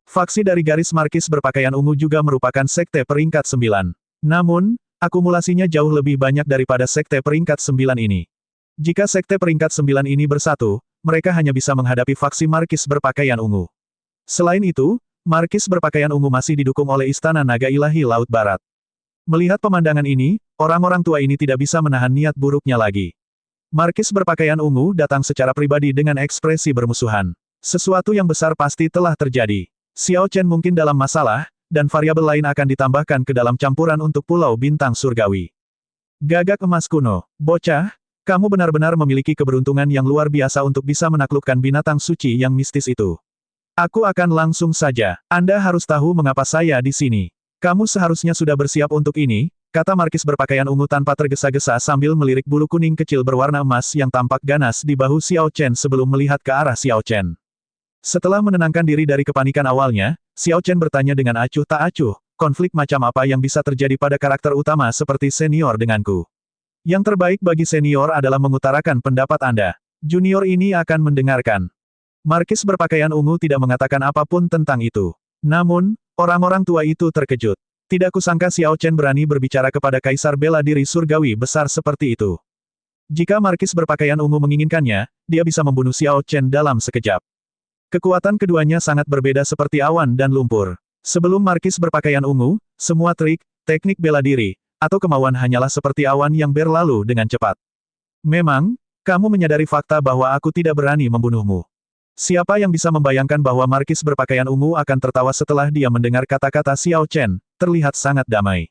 Faksi dari garis markis berpakaian ungu juga merupakan sekte peringkat 9. Namun, akumulasinya jauh lebih banyak daripada sekte peringkat 9 ini. Jika sekte peringkat 9 ini bersatu, mereka hanya bisa menghadapi faksi markis berpakaian ungu. Selain itu, markis berpakaian ungu masih didukung oleh Istana Naga Ilahi Laut Barat. Melihat pemandangan ini, orang-orang tua ini tidak bisa menahan niat buruknya lagi. Markis berpakaian ungu datang secara pribadi dengan ekspresi bermusuhan. Sesuatu yang besar pasti telah terjadi. Xiao Chen mungkin dalam masalah, dan variabel lain akan ditambahkan ke dalam campuran untuk Pulau Bintang Surgawi. Gagak emas kuno, bocah, kamu benar-benar memiliki keberuntungan yang luar biasa untuk bisa menaklukkan binatang suci yang mistis itu. Aku akan langsung saja. Anda harus tahu mengapa saya di sini. Kamu seharusnya sudah bersiap untuk ini, kata markis berpakaian ungu tanpa tergesa-gesa sambil melirik bulu kuning kecil berwarna emas yang tampak ganas di bahu Xiao Chen sebelum melihat ke arah Xiao Chen. Setelah menenangkan diri dari kepanikan awalnya, Xiao Chen bertanya dengan acuh tak acuh, konflik macam apa yang bisa terjadi pada karakter utama seperti senior denganku. Yang terbaik bagi senior adalah mengutarakan pendapat Anda. Junior ini akan mendengarkan. Markis berpakaian ungu tidak mengatakan apapun tentang itu. Namun, orang-orang tua itu terkejut. Tidak kusangka Xiao Chen berani berbicara kepada Kaisar Bela Diri Surgawi besar seperti itu. Jika markis berpakaian ungu menginginkannya, dia bisa membunuh Xiao Chen dalam sekejap. Kekuatan keduanya sangat berbeda seperti awan dan lumpur. Sebelum markis berpakaian ungu, semua trik, teknik bela diri, atau kemauan hanyalah seperti awan yang berlalu dengan cepat. Memang, kamu menyadari fakta bahwa aku tidak berani membunuhmu. Siapa yang bisa membayangkan bahwa markis berpakaian ungu akan tertawa setelah dia mendengar kata-kata Xiao Chen, terlihat sangat damai.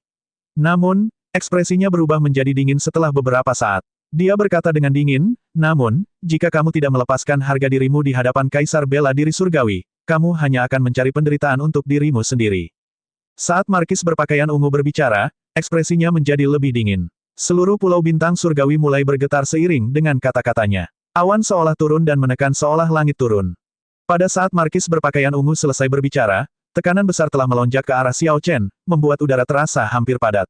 Namun, ekspresinya berubah menjadi dingin setelah beberapa saat. Dia berkata dengan dingin, namun, jika kamu tidak melepaskan harga dirimu di hadapan Kaisar Bela Diri Surgawi, kamu hanya akan mencari penderitaan untuk dirimu sendiri. Saat markis berpakaian ungu berbicara, ekspresinya menjadi lebih dingin. Seluruh Pulau Bintang Surgawi mulai bergetar seiring dengan kata-katanya. Awan seolah turun dan menekan seolah langit turun. Pada saat markis berpakaian ungu selesai berbicara, tekanan besar telah melonjak ke arah Xiao Chen, membuat udara terasa hampir padat.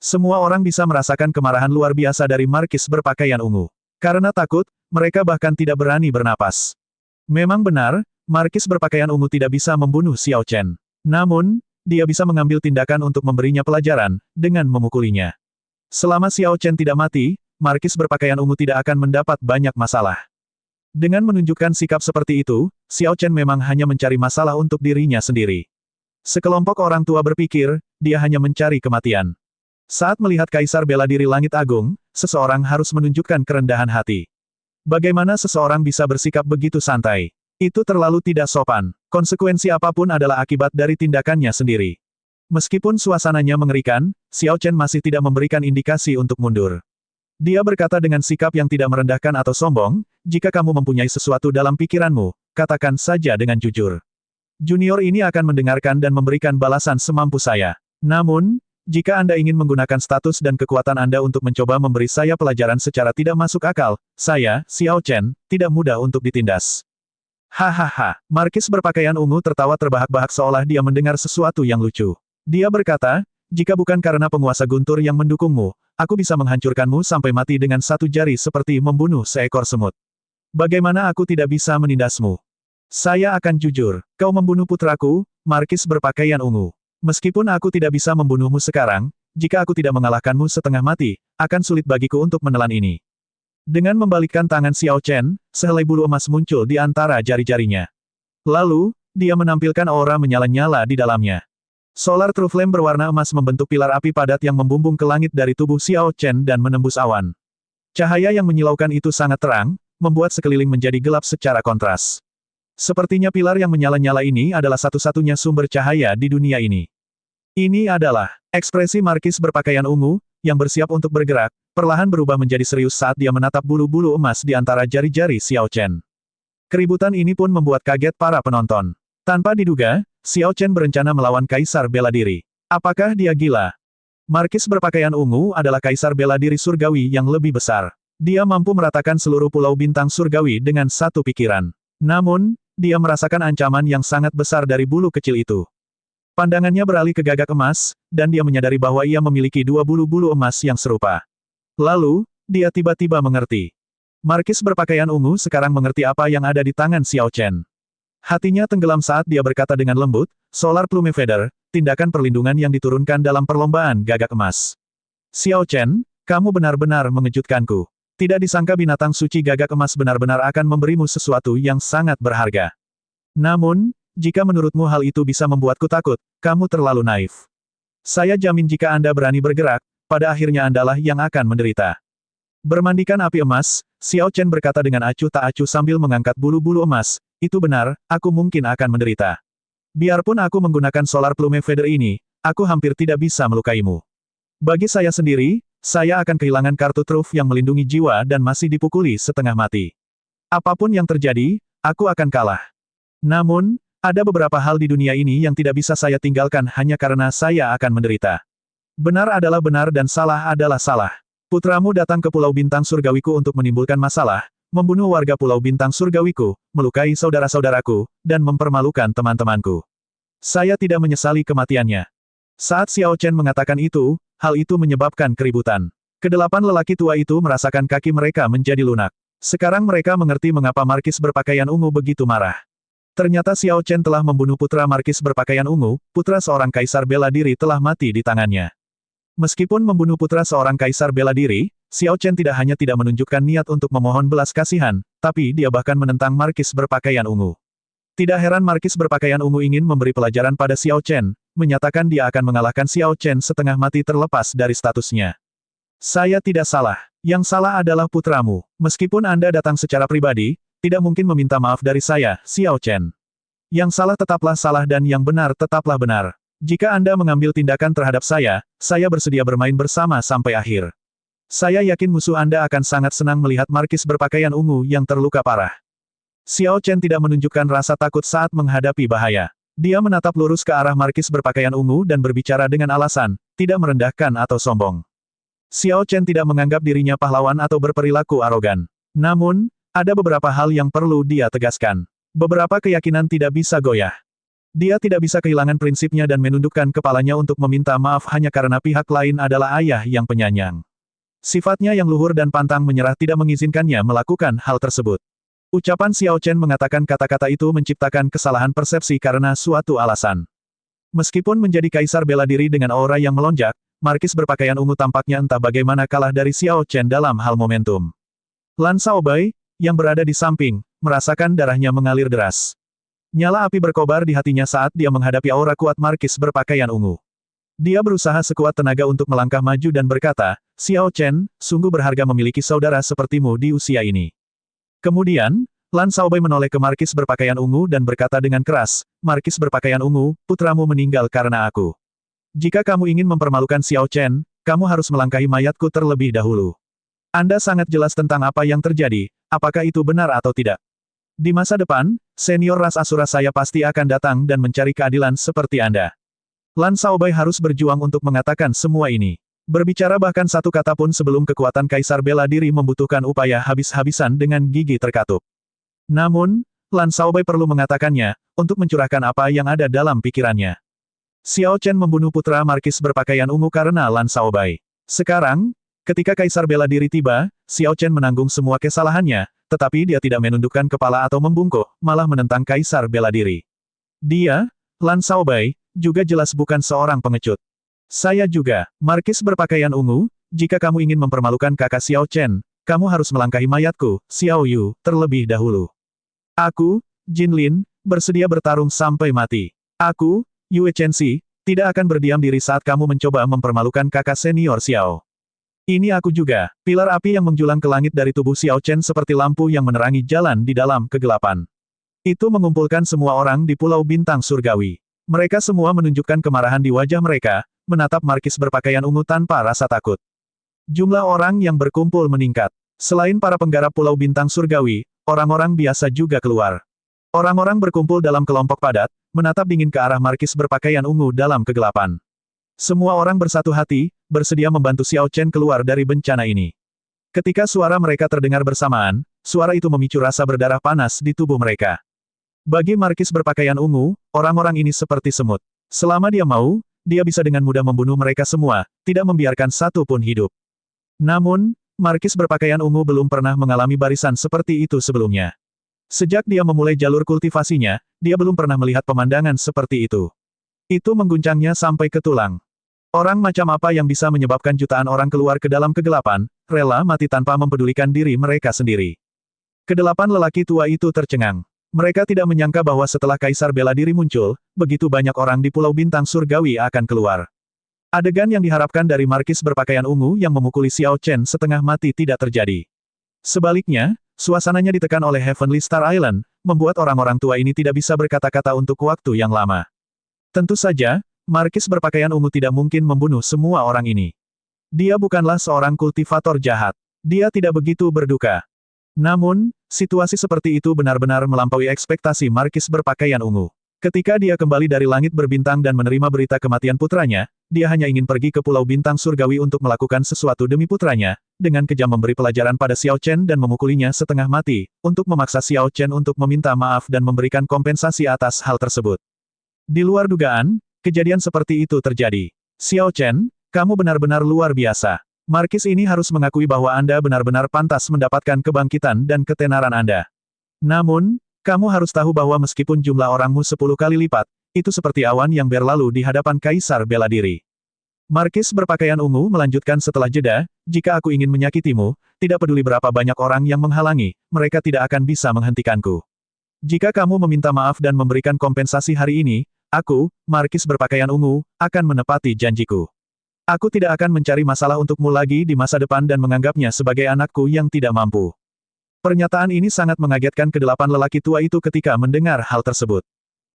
Semua orang bisa merasakan kemarahan luar biasa dari markis berpakaian ungu. Karena takut, mereka bahkan tidak berani bernapas. Memang benar, markis berpakaian ungu tidak bisa membunuh Xiao Chen. Namun, dia bisa mengambil tindakan untuk memberinya pelajaran, dengan memukulinya. Selama Xiao Chen tidak mati, markis berpakaian ungu tidak akan mendapat banyak masalah. Dengan menunjukkan sikap seperti itu, Xiao Chen memang hanya mencari masalah untuk dirinya sendiri. Sekelompok orang tua berpikir, dia hanya mencari kematian. Saat melihat Kaisar Bela Diri Langit Agung, seseorang harus menunjukkan kerendahan hati. Bagaimana seseorang bisa bersikap begitu santai? Itu terlalu tidak sopan. Konsekuensi apapun adalah akibat dari tindakannya sendiri. Meskipun suasananya mengerikan, Xiao Chen masih tidak memberikan indikasi untuk mundur. Dia berkata dengan sikap yang tidak merendahkan atau sombong, jika kamu mempunyai sesuatu dalam pikiranmu, katakan saja dengan jujur. Junior ini akan mendengarkan dan memberikan balasan semampu saya. Namun, jika Anda ingin menggunakan status dan kekuatan Anda untuk mencoba memberi saya pelajaran secara tidak masuk akal, saya, Xiao Chen, tidak mudah untuk ditindas. Hahaha, markis berpakaian ungu tertawa terbahak-bahak seolah dia mendengar sesuatu yang lucu. Dia berkata, jika bukan karena penguasa guntur yang mendukungmu, aku bisa menghancurkanmu sampai mati dengan satu jari seperti membunuh seekor semut. Bagaimana aku tidak bisa menindasmu? Saya akan jujur, kau membunuh putraku, markis berpakaian ungu. Meskipun aku tidak bisa membunuhmu sekarang, jika aku tidak mengalahkanmu setengah mati, akan sulit bagiku untuk menelan ini. Dengan membalikkan tangan Xiao Chen, sehelai bulu emas muncul di antara jari-jarinya. Lalu, dia menampilkan aura menyala-nyala di dalamnya. Solar True Flame berwarna emas membentuk pilar api padat yang membumbung ke langit dari tubuh Xiao Chen dan menembus awan. Cahaya yang menyilaukan itu sangat terang, membuat sekeliling menjadi gelap secara kontras. Sepertinya pilar yang menyala-nyala ini adalah satu-satunya sumber cahaya di dunia ini. Ini adalah ekspresi markis berpakaian ungu, yang bersiap untuk bergerak, perlahan berubah menjadi serius saat dia menatap bulu-bulu emas di antara jari-jari Xiao Chen. Keributan ini pun membuat kaget para penonton. Tanpa diduga, Xiao Chen berencana melawan Kaisar Bela Diri. Apakah dia gila? Markis berpakaian ungu adalah Kaisar Bela Diri Surgawi yang lebih besar. Dia mampu meratakan seluruh Pulau Bintang Surgawi dengan satu pikiran. Namun, dia merasakan ancaman yang sangat besar dari bulu kecil itu. Pandangannya beralih ke gagak emas, dan dia menyadari bahwa ia memiliki dua bulu-bulu emas yang serupa. Lalu, dia tiba-tiba mengerti. Markis berpakaian ungu sekarang mengerti apa yang ada di tangan Xiao Chen. Hatinya tenggelam saat dia berkata dengan lembut, Solar Plume Feather, tindakan perlindungan yang diturunkan dalam perlombaan gagak emas. Xiao Chen, kamu benar-benar mengejutkanku. Tidak disangka binatang suci gagak emas benar-benar akan memberimu sesuatu yang sangat berharga. Namun, jika menurutmu hal itu bisa membuatku takut, kamu terlalu naif. Saya jamin jika Anda berani bergerak, pada akhirnya Andalah yang akan menderita. Bermandikan api emas, Xiao Chen berkata dengan acuh tak acuh sambil mengangkat bulu-bulu emas, itu benar, aku mungkin akan menderita. Biarpun aku menggunakan Solar Plume Feather ini, aku hampir tidak bisa melukaimu. Bagi saya sendiri, saya akan kehilangan kartu truf yang melindungi jiwa dan masih dipukuli setengah mati. Apapun yang terjadi, aku akan kalah. Namun, ada beberapa hal di dunia ini yang tidak bisa saya tinggalkan hanya karena saya akan menderita. Benar adalah benar dan salah adalah salah. Putramu datang ke Pulau Bintang Surgawiku untuk menimbulkan masalah, membunuh warga Pulau Bintang Surgawiku, melukai saudara-saudaraku, dan mempermalukan teman-temanku. Saya tidak menyesali kematiannya. Saat Xiao Chen mengatakan itu, hal itu menyebabkan keributan. Kedelapan lelaki tua itu merasakan kaki mereka menjadi lunak. Sekarang mereka mengerti mengapa Markis berpakaian ungu begitu marah. Ternyata Xiao Chen telah membunuh putra Markis berpakaian ungu, putra seorang kaisar bela diri telah mati di tangannya. Meskipun membunuh putra seorang kaisar bela diri, Xiao Chen tidak hanya tidak menunjukkan niat untuk memohon belas kasihan, tapi dia bahkan menentang Markis berpakaian ungu. Tidak heran Markis berpakaian ungu ingin memberi pelajaran pada Xiao Chen, menyatakan dia akan mengalahkan Xiao Chen setengah mati terlepas dari statusnya. Saya tidak salah. Yang salah adalah putramu. Meskipun Anda datang secara pribadi, tidak mungkin meminta maaf dari saya, Xiao Chen. Yang salah tetaplah salah dan yang benar tetaplah benar. Jika Anda mengambil tindakan terhadap saya bersedia bermain bersama sampai akhir. Saya yakin musuh Anda akan sangat senang melihat Markis berpakaian ungu yang terluka parah. Xiao Chen tidak menunjukkan rasa takut saat menghadapi bahaya. Dia menatap lurus ke arah Markis berpakaian ungu dan berbicara dengan alasan, tidak merendahkan atau sombong. Xiao Chen tidak menganggap dirinya pahlawan atau berperilaku arogan. Namun, ada beberapa hal yang perlu dia tegaskan. Beberapa keyakinan tidak bisa goyah. Dia tidak bisa kehilangan prinsipnya dan menundukkan kepalanya untuk meminta maaf hanya karena pihak lain adalah ayah yang penyayang. Sifatnya yang luhur dan pantang menyerah tidak mengizinkannya melakukan hal tersebut. Ucapan Xiao Chen mengatakan kata-kata itu menciptakan kesalahan persepsi karena suatu alasan. Meskipun menjadi kaisar bela diri dengan aura yang melonjak, Markis berpakaian ungu tampaknya entah bagaimana kalah dari Xiao Chen dalam hal momentum. Lan Shaobai, yang berada di samping, merasakan darahnya mengalir deras. Nyala api berkobar di hatinya saat dia menghadapi aura kuat Markis berpakaian ungu. Dia berusaha sekuat tenaga untuk melangkah maju dan berkata, Xiao Chen, sungguh berharga memiliki saudara sepertimu di usia ini. Kemudian, Lan Shaobai menoleh ke Markis berpakaian ungu dan berkata dengan keras, Markis berpakaian ungu, putramu meninggal karena aku. Jika kamu ingin mempermalukan Xiao Chen, kamu harus melangkahi mayatku terlebih dahulu. Anda sangat jelas tentang apa yang terjadi, apakah itu benar atau tidak. Di masa depan, senior ras Asura saya pasti akan datang dan mencari keadilan seperti Anda. Lan Shaobai harus berjuang untuk mengatakan semua ini. Berbicara bahkan satu kata pun sebelum kekuatan kaisar bela diri membutuhkan upaya habis-habisan dengan gigi terkatup. Namun, Lan Shaobai perlu mengatakannya, untuk mencurahkan apa yang ada dalam pikirannya. Xiao Chen membunuh putra Markis berpakaian ungu karena Lan Shaobai. Sekarang, ketika kaisar bela diri tiba, Xiao Chen menanggung semua kesalahannya, tetapi dia tidak menundukkan kepala atau membungkuk, malah menentang kaisar bela diri. Dia, Lan Shaobai, juga jelas bukan seorang pengecut. Saya juga, Markis berpakaian ungu, jika kamu ingin mempermalukan kakak Xiao Chen, kamu harus melangkahi mayatku, Xiao Yu, terlebih dahulu. Aku, Jin Lin, bersedia bertarung sampai mati. Aku, Yue Chenxi, tidak akan berdiam diri saat kamu mencoba mempermalukan kakak senior Xiao. Ini aku juga, pilar api yang menjulang ke langit dari tubuh Xiao Chen seperti lampu yang menerangi jalan di dalam kegelapan. Itu mengumpulkan semua orang di Pulau Bintang Surgawi. Mereka semua menunjukkan kemarahan di wajah mereka, menatap Markis berpakaian ungu tanpa rasa takut. Jumlah orang yang berkumpul meningkat. Selain para penggarap Pulau Bintang Surgawi, orang-orang biasa juga keluar. Orang-orang berkumpul dalam kelompok padat, menatap dingin ke arah Markis berpakaian ungu dalam kegelapan. Semua orang bersatu hati, bersedia membantu Xiao Chen keluar dari bencana ini. Ketika suara mereka terdengar bersamaan, suara itu memicu rasa berdarah panas di tubuh mereka. Bagi Markis berpakaian ungu, orang-orang ini seperti semut. Selama dia mau, dia bisa dengan mudah membunuh mereka semua, tidak membiarkan satu pun hidup. Namun, Markis berpakaian ungu belum pernah mengalami barisan seperti itu sebelumnya. Sejak dia memulai jalur kultivasinya, dia belum pernah melihat pemandangan seperti itu. Itu mengguncangnya sampai ke tulang. Orang macam apa yang bisa menyebabkan jutaan orang keluar ke dalam kegelapan, rela mati tanpa mempedulikan diri mereka sendiri. Kedelapan lelaki tua itu tercengang. Mereka tidak menyangka bahwa setelah Kaisar Bela Diri muncul, begitu banyak orang di Pulau Bintang Surgawi akan keluar. Adegan yang diharapkan dari markis berpakaian ungu yang memukuli Xiao Chen setengah mati tidak terjadi. Sebaliknya, suasananya ditekan oleh Heavenly Star Island, membuat orang-orang tua ini tidak bisa berkata-kata untuk waktu yang lama. Tentu saja, markis berpakaian ungu tidak mungkin membunuh semua orang ini. Dia bukanlah seorang kultivator jahat. Dia tidak begitu berduka. Namun, situasi seperti itu benar-benar melampaui ekspektasi markis berpakaian ungu. Ketika dia kembali dari langit berbintang dan menerima berita kematian putranya, dia hanya ingin pergi ke Pulau Bintang Surgawi untuk melakukan sesuatu demi putranya, dengan kejam memberi pelajaran pada Xiao Chen dan memukulinya setengah mati, untuk memaksa Xiao Chen untuk meminta maaf dan memberikan kompensasi atas hal tersebut. Di luar dugaan, kejadian seperti itu terjadi. Xiao Chen, kamu benar-benar luar biasa. Markis ini harus mengakui bahwa Anda benar-benar pantas mendapatkan kebangkitan dan ketenaran Anda. Namun, kamu harus tahu bahwa meskipun jumlah orangmu 10 kali lipat, itu seperti awan yang berlalu di hadapan Kaisar Bela Diri. Markis berpakaian ungu melanjutkan setelah jeda, jika aku ingin menyakitimu, tidak peduli berapa banyak orang yang menghalangi, mereka tidak akan bisa menghentikanku. Jika kamu meminta maaf dan memberikan kompensasi hari ini, aku, markis berpakaian ungu, akan menepati janjiku. Aku tidak akan mencari masalah untukmu lagi di masa depan dan menganggapnya sebagai anakku yang tidak mampu. Pernyataan ini sangat mengagetkan kedelapan lelaki tua itu ketika mendengar hal tersebut.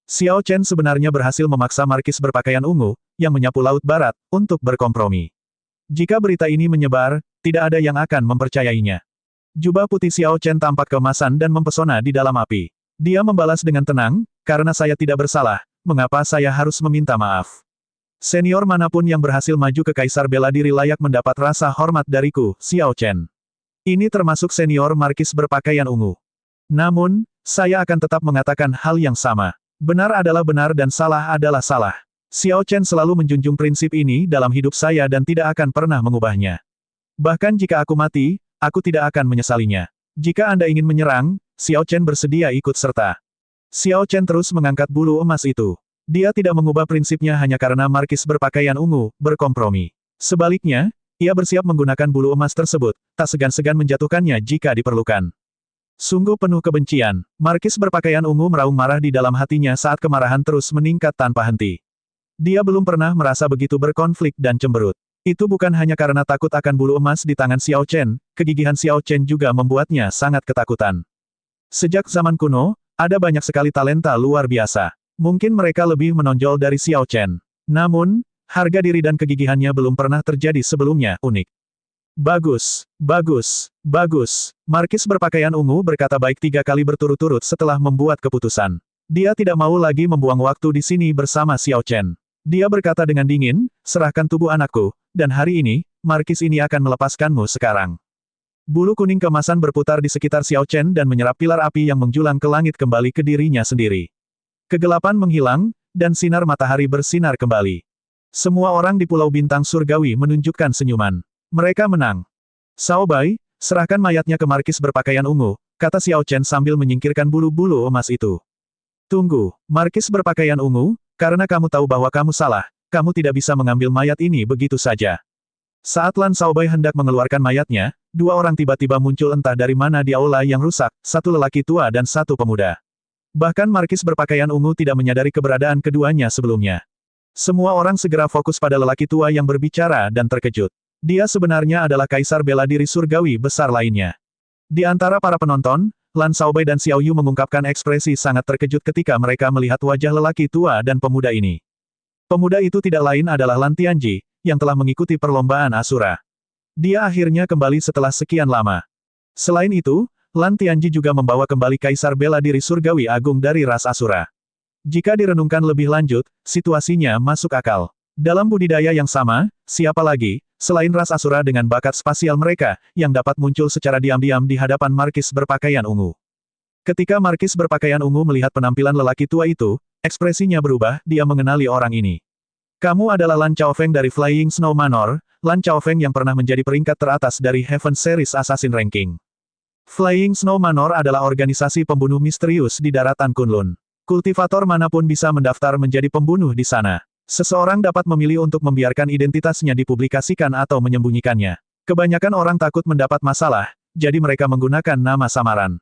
Xiao Chen sebenarnya berhasil memaksa markis berpakaian ungu, yang menyapu Laut Barat, untuk berkompromi. Jika berita ini menyebar, tidak ada yang akan mempercayainya. Jubah putih Xiao Chen tampak keemasan dan mempesona di dalam api. Dia membalas dengan tenang, karena saya tidak bersalah, mengapa saya harus meminta maaf? Senior manapun yang berhasil maju ke Kaisar Bela Diri layak mendapat rasa hormat dariku, Xiao Chen. Ini termasuk senior markis berpakaian ungu. Namun, saya akan tetap mengatakan hal yang sama. Benar adalah benar dan salah adalah salah. Xiao Chen selalu menjunjung prinsip ini dalam hidup saya dan tidak akan pernah mengubahnya. Bahkan jika aku mati, aku tidak akan menyesalinya. Jika Anda ingin menyerang, Xiao Chen bersedia ikut serta. Xiao Chen terus mengangkat bulu emas itu. Dia tidak mengubah prinsipnya hanya karena markis berpakaian ungu berkompromi. Sebaliknya, ia bersiap menggunakan bulu emas tersebut, tak segan-segan menjatuhkannya jika diperlukan. Sungguh penuh kebencian, markis berpakaian ungu meraung marah di dalam hatinya saat kemarahan terus meningkat tanpa henti. Dia belum pernah merasa begitu berkonflik dan cemberut. Itu bukan hanya karena takut akan bulu emas di tangan Xiao Chen, kegigihan Xiao Chen juga membuatnya sangat ketakutan. Sejak zaman kuno, ada banyak sekali talenta luar biasa. Mungkin mereka lebih menonjol dari Xiao Chen. Namun, harga diri dan kegigihannya belum pernah terjadi sebelumnya, unik. Bagus, bagus, bagus. Markis berpakaian ungu berkata baik 3 kali berturut-turut setelah membuat keputusan. Dia tidak mau lagi membuang waktu di sini bersama Xiao Chen. Dia berkata dengan dingin, serahkan tubuh anakku, dan hari ini, markis ini akan melepaskanmu sekarang. Bulu kuning keemasan berputar di sekitar Xiao Chen dan menyerap pilar api yang menjulang ke langit kembali ke dirinya sendiri. Kegelapan menghilang, dan sinar matahari bersinar kembali. Semua orang di Pulau Bintang Surgawi menunjukkan senyuman. Mereka menang. Sao Bai, serahkan mayatnya ke markis berpakaian ungu, kata Xiao Chen sambil menyingkirkan bulu-bulu emas itu. Tunggu, markis berpakaian ungu, karena kamu tahu bahwa kamu salah, kamu tidak bisa mengambil mayat ini begitu saja. Saat Lan Sao Bai hendak mengeluarkan mayatnya, 2 orang tiba-tiba muncul entah dari mana di aula yang rusak, 1 lelaki tua dan 1 pemuda. Bahkan markis berpakaian ungu tidak menyadari keberadaan keduanya sebelumnya. Semua orang segera fokus pada lelaki tua yang berbicara dan terkejut. Dia sebenarnya adalah Kaisar Bela Diri Surgawi besar lainnya. Di antara para penonton, Lan Sao Bai dan Xiao Yu mengungkapkan ekspresi sangat terkejut ketika mereka melihat wajah lelaki tua dan pemuda ini. Pemuda itu tidak lain adalah Lan Tianji, yang telah mengikuti perlombaan Asura. Dia akhirnya kembali setelah sekian lama. Selain itu, Lan Tianji juga membawa kembali Kaisar Bela Diri Surgawi Agung dari ras Asura. Jika direnungkan lebih lanjut, situasinya masuk akal. Dalam budidaya yang sama, siapa lagi, selain ras Asura dengan bakat spasial mereka, yang dapat muncul secara diam-diam di hadapan markis berpakaian ungu. Ketika markis berpakaian ungu melihat penampilan lelaki tua itu, ekspresinya berubah, dia mengenali orang ini. Kamu adalah Lan Chaofeng dari Flying Snow Manor, Lan Chaofeng yang pernah menjadi peringkat teratas dari Heaven Series Assassin Ranking. Flying Snow Manor adalah organisasi pembunuh misterius di daratan Kunlun. Kultivator manapun bisa mendaftar menjadi pembunuh di sana. Seseorang dapat memilih untuk membiarkan identitasnya dipublikasikan atau menyembunyikannya. Kebanyakan orang takut mendapat masalah, jadi mereka menggunakan nama samaran.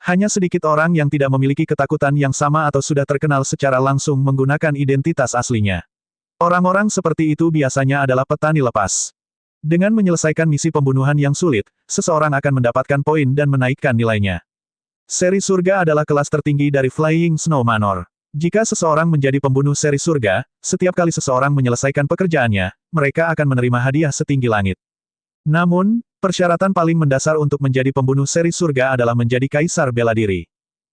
Hanya sedikit orang yang tidak memiliki ketakutan yang sama atau sudah terkenal secara langsung menggunakan identitas aslinya. Orang-orang seperti itu biasanya adalah petani lepas. Dengan menyelesaikan misi pembunuhan yang sulit, seseorang akan mendapatkan poin dan menaikkan nilainya. Seri surga adalah kelas tertinggi dari Flying Snow Manor. Jika seseorang menjadi pembunuh seri surga, setiap kali seseorang menyelesaikan pekerjaannya, mereka akan menerima hadiah setinggi langit. Namun, persyaratan paling mendasar untuk menjadi pembunuh seri surga adalah menjadi kaisar bela diri.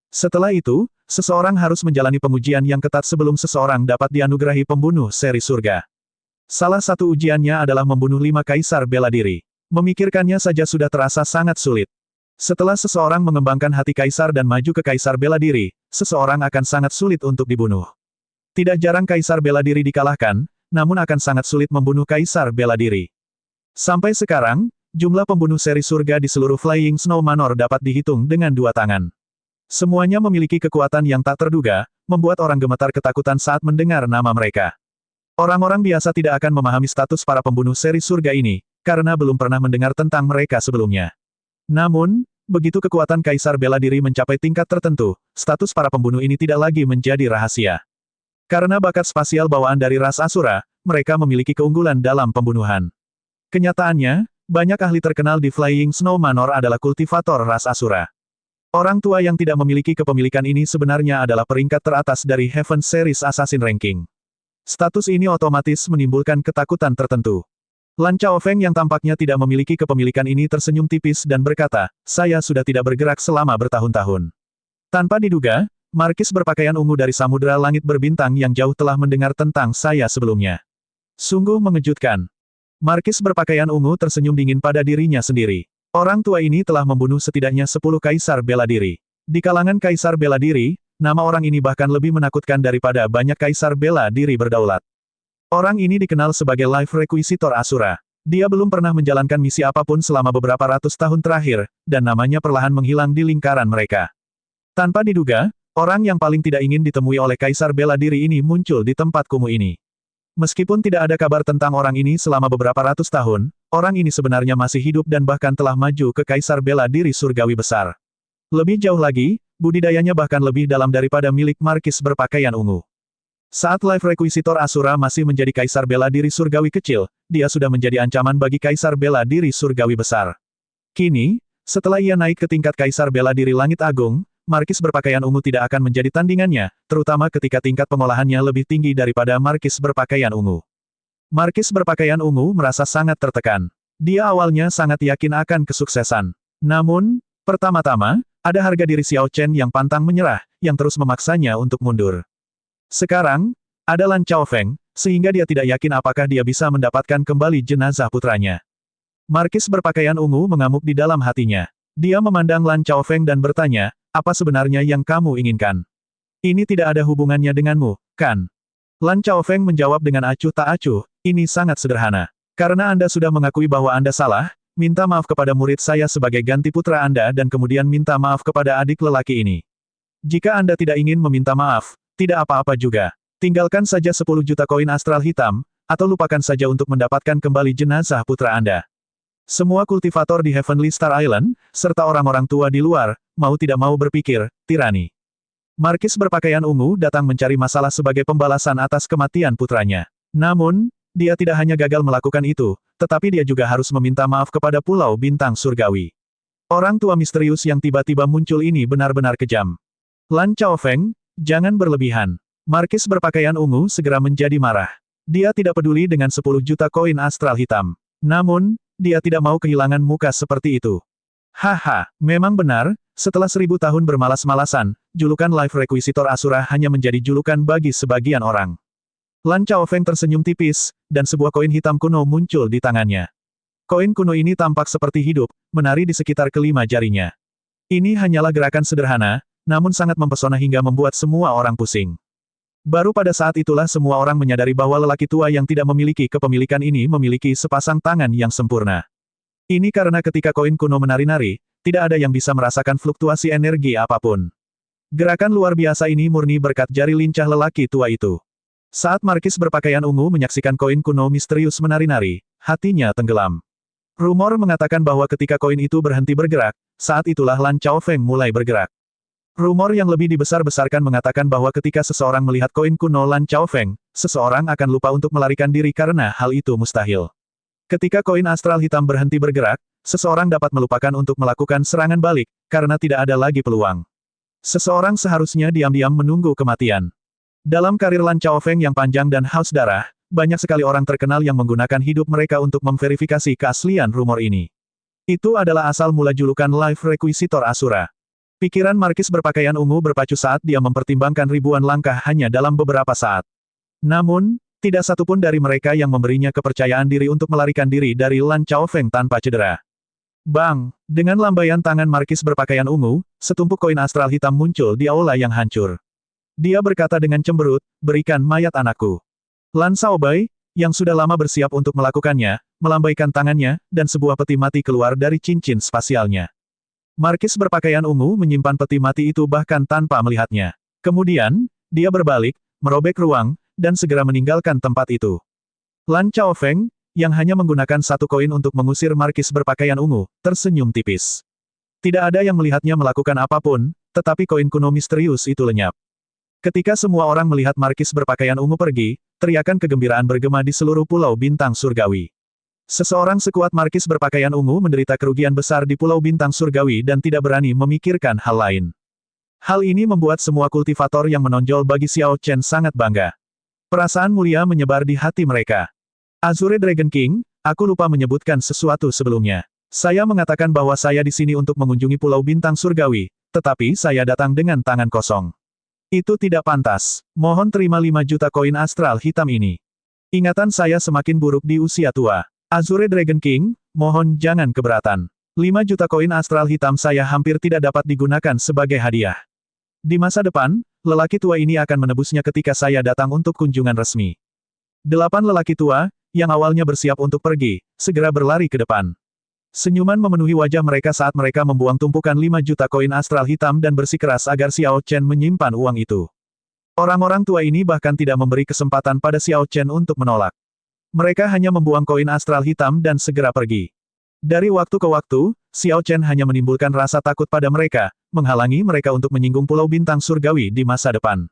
Setelah itu, seseorang harus menjalani pengujian yang ketat sebelum seseorang dapat dianugerahi pembunuh seri surga. Salah satu ujiannya adalah membunuh 5 kaisar bela diri. Memikirkannya saja sudah terasa sangat sulit. Setelah seseorang mengembangkan hati kaisar dan maju ke kaisar bela diri, seseorang akan sangat sulit untuk dibunuh. Tidak jarang kaisar bela diri dikalahkan, namun akan sangat sulit membunuh kaisar bela diri. Sampai sekarang, jumlah pembunuh seri surga di seluruh Flying Snow Manor dapat dihitung dengan 2 tangan. Semuanya memiliki kekuatan yang tak terduga, membuat orang gemetar ketakutan saat mendengar nama mereka. Orang-orang biasa tidak akan memahami status para pembunuh seri surga ini, karena belum pernah mendengar tentang mereka sebelumnya. Namun, begitu kekuatan kaisar bela diri mencapai tingkat tertentu, status para pembunuh ini tidak lagi menjadi rahasia. Karena bakat spasial bawaan dari ras Asura, mereka memiliki keunggulan dalam pembunuhan. Kenyataannya, banyak ahli terkenal di Flying Snow Manor adalah kultivator ras Asura. Orang tua yang tidak memiliki kepemilikan ini sebenarnya adalah peringkat teratas dari Heaven Series Assassin Ranking. Status ini otomatis menimbulkan ketakutan tertentu. Lan Chaofeng yang tampaknya tidak memiliki kepemilikan ini tersenyum tipis dan berkata, saya sudah tidak bergerak selama bertahun-tahun. Tanpa diduga, Markis berpakaian ungu dari Samudra Langit Berbintang yang jauh telah mendengar tentang saya sebelumnya. Sungguh mengejutkan. Markis berpakaian ungu tersenyum dingin pada dirinya sendiri. Orang tua ini telah membunuh setidaknya 10 kaisar bela diri. Di kalangan kaisar bela diri, nama orang ini bahkan lebih menakutkan daripada banyak kaisar bela diri berdaulat. Orang ini dikenal sebagai Life Requisitor Asura. Dia belum pernah menjalankan misi apapun selama beberapa ratus tahun terakhir, dan namanya perlahan menghilang di lingkaran mereka. Tanpa diduga, orang yang paling tidak ingin ditemui oleh kaisar bela diri ini muncul di tempat kumuh ini. Meskipun tidak ada kabar tentang orang ini selama beberapa ratus tahun, orang ini sebenarnya masih hidup dan bahkan telah maju ke kaisar bela diri surgawi besar. Lebih jauh lagi, budidayanya bahkan lebih dalam daripada milik Markis berpakaian ungu. Saat Life Requisitor Asura masih menjadi kaisar bela diri surgawi kecil, dia sudah menjadi ancaman bagi kaisar bela diri surgawi besar. Kini, setelah ia naik ke tingkat kaisar bela diri langit agung, Markis berpakaian ungu tidak akan menjadi tandingannya, terutama ketika tingkat pengolahannya lebih tinggi daripada Markis berpakaian ungu. Markis berpakaian ungu merasa sangat tertekan. Dia awalnya sangat yakin akan kesuksesan. Namun, pertama-tama, ada harga diri Xiao Chen yang pantang menyerah, yang terus memaksanya untuk mundur. Sekarang, ada Lan Chaofeng, sehingga dia tidak yakin apakah dia bisa mendapatkan kembali jenazah putranya. Markis berpakaian ungu mengamuk di dalam hatinya. Dia memandang Lan Chaofeng dan bertanya, apa sebenarnya yang kamu inginkan? Ini tidak ada hubungannya denganmu, kan? Lan Chaofeng menjawab dengan acuh tak acuh, ini sangat sederhana. Karena Anda sudah mengakui bahwa Anda salah, minta maaf kepada murid saya sebagai ganti putra Anda dan kemudian minta maaf kepada adik lelaki ini. Jika Anda tidak ingin meminta maaf, tidak apa-apa juga. Tinggalkan saja 10 juta koin astral hitam, atau lupakan saja untuk mendapatkan kembali jenazah putra Anda. Semua kultivator di Heavenly Star Island, serta orang-orang tua di luar, mau tidak mau berpikir, tirani. Markis berpakaian ungu datang mencari masalah sebagai pembalasan atas kematian putranya. Namun, dia tidak hanya gagal melakukan itu, tetapi dia juga harus meminta maaf kepada Pulau Bintang Surgawi. Orang tua misterius yang tiba-tiba muncul ini benar-benar kejam. Lan Chaofeng, jangan berlebihan. Markis berpakaian ungu segera menjadi marah. Dia tidak peduli dengan 10 juta koin astral hitam. Namun, dia tidak mau kehilangan muka seperti itu. Haha, memang benar, setelah 1000 tahun bermalas-malasan, julukan Life Requisitor Asura hanya menjadi julukan bagi sebagian orang. Lan Chaofeng tersenyum tipis, dan sebuah koin hitam kuno muncul di tangannya. Koin kuno ini tampak seperti hidup, menari di sekitar kelima jarinya. Ini hanyalah gerakan sederhana, namun sangat mempesona hingga membuat semua orang pusing. Baru pada saat itulah semua orang menyadari bahwa lelaki tua yang tidak memiliki kepemilikan ini memiliki sepasang tangan yang sempurna. Ini karena ketika koin kuno menari-nari, tidak ada yang bisa merasakan fluktuasi energi apapun. Gerakan luar biasa ini murni berkat jari lincah lelaki tua itu. Saat markis berpakaian ungu menyaksikan koin kuno misterius menari-nari, hatinya tenggelam. Rumor mengatakan bahwa ketika koin itu berhenti bergerak, saat itulah Lan Chaofeng mulai bergerak. Rumor yang lebih dibesar-besarkan mengatakan bahwa ketika seseorang melihat koin kuno Lan Chaofeng, seseorang akan lupa untuk melarikan diri karena hal itu mustahil. Ketika koin astral hitam berhenti bergerak, seseorang dapat melupakan untuk melakukan serangan balik, karena tidak ada lagi peluang. Seseorang seharusnya diam-diam menunggu kematian. Dalam karir Lan Chaofeng yang panjang dan haus darah, banyak sekali orang terkenal yang menggunakan hidup mereka untuk memverifikasi keaslian rumor ini. Itu adalah asal mula julukan Life Requisitor Asura. Pikiran markis berpakaian ungu berpacu saat dia mempertimbangkan ribuan langkah hanya dalam beberapa saat. Namun, tidak satupun dari mereka yang memberinya kepercayaan diri untuk melarikan diri dari Lan Chaofeng tanpa cedera. Bang! Dengan lambaian tangan markis berpakaian ungu, setumpuk koin astral hitam muncul di aula yang hancur. Dia berkata dengan cemberut, berikan mayat anakku. Lan Shaobai, yang sudah lama bersiap untuk melakukannya, melambaikan tangannya, dan sebuah peti mati keluar dari cincin spasialnya. Markis berpakaian ungu menyimpan peti mati itu bahkan tanpa melihatnya. Kemudian, dia berbalik, merobek ruang, dan segera meninggalkan tempat itu. Lan Chaofeng, yang hanya menggunakan satu koin untuk mengusir markis berpakaian ungu, tersenyum tipis. Tidak ada yang melihatnya melakukan apapun, tetapi koin kuno misterius itu lenyap. Ketika semua orang melihat markis berpakaian ungu pergi, teriakan kegembiraan bergema di seluruh pulau bintang surgawi. Seseorang sekuat markis berpakaian ungu menderita kerugian besar di pulau bintang surgawi dan tidak berani memikirkan hal lain. Hal ini membuat semua kultivator yang menonjol bagi Xiao Chen sangat bangga. Perasaan mulia menyebar di hati mereka. Azure Dragon King, aku lupa menyebutkan sesuatu sebelumnya. Saya mengatakan bahwa saya di sini untuk mengunjungi Pulau Bintang Surgawi, tetapi saya datang dengan tangan kosong. Itu tidak pantas. Mohon terima 5 juta koin astral hitam ini. Ingatan saya semakin buruk di usia tua. Azure Dragon King, mohon jangan keberatan. 5 juta koin astral hitam saya hampir tidak dapat digunakan sebagai hadiah. Di masa depan, lelaki tua ini akan menebusnya ketika saya datang untuk kunjungan resmi. 8 lelaki tua, yang awalnya bersiap untuk pergi, segera berlari ke depan. Senyuman memenuhi wajah mereka saat mereka membuang tumpukan 5 juta koin astral hitam dan bersikeras agar Xiao Chen menyimpan uang itu. Orang-orang tua ini bahkan tidak memberi kesempatan pada Xiao Chen untuk menolak. Mereka hanya membuang koin astral hitam dan segera pergi. Dari waktu ke waktu, Xiao Chen hanya menimbulkan rasa takut pada mereka, menghalangi mereka untuk menyinggung Pulau Bintang Surgawi di masa depan.